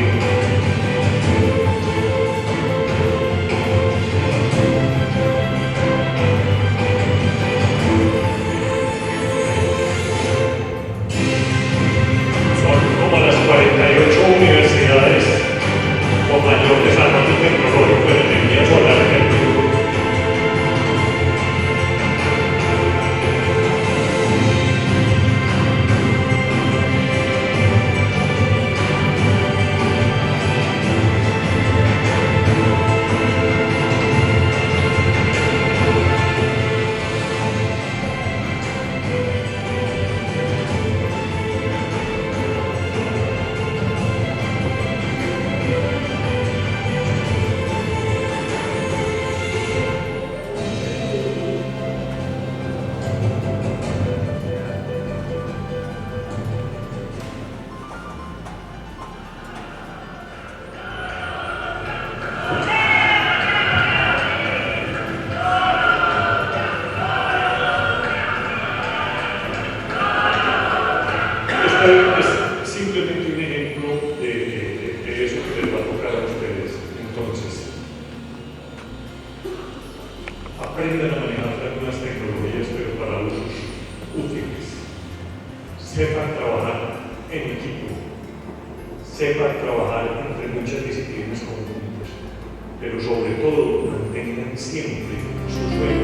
aprendan a manejar las nuevas tecnologías, pero para usos útiles. Sepan trabajar en equipo, sepan trabajar entre muchas disciplinas conjuntas, pero sobre todo mantengan siempre sus sueños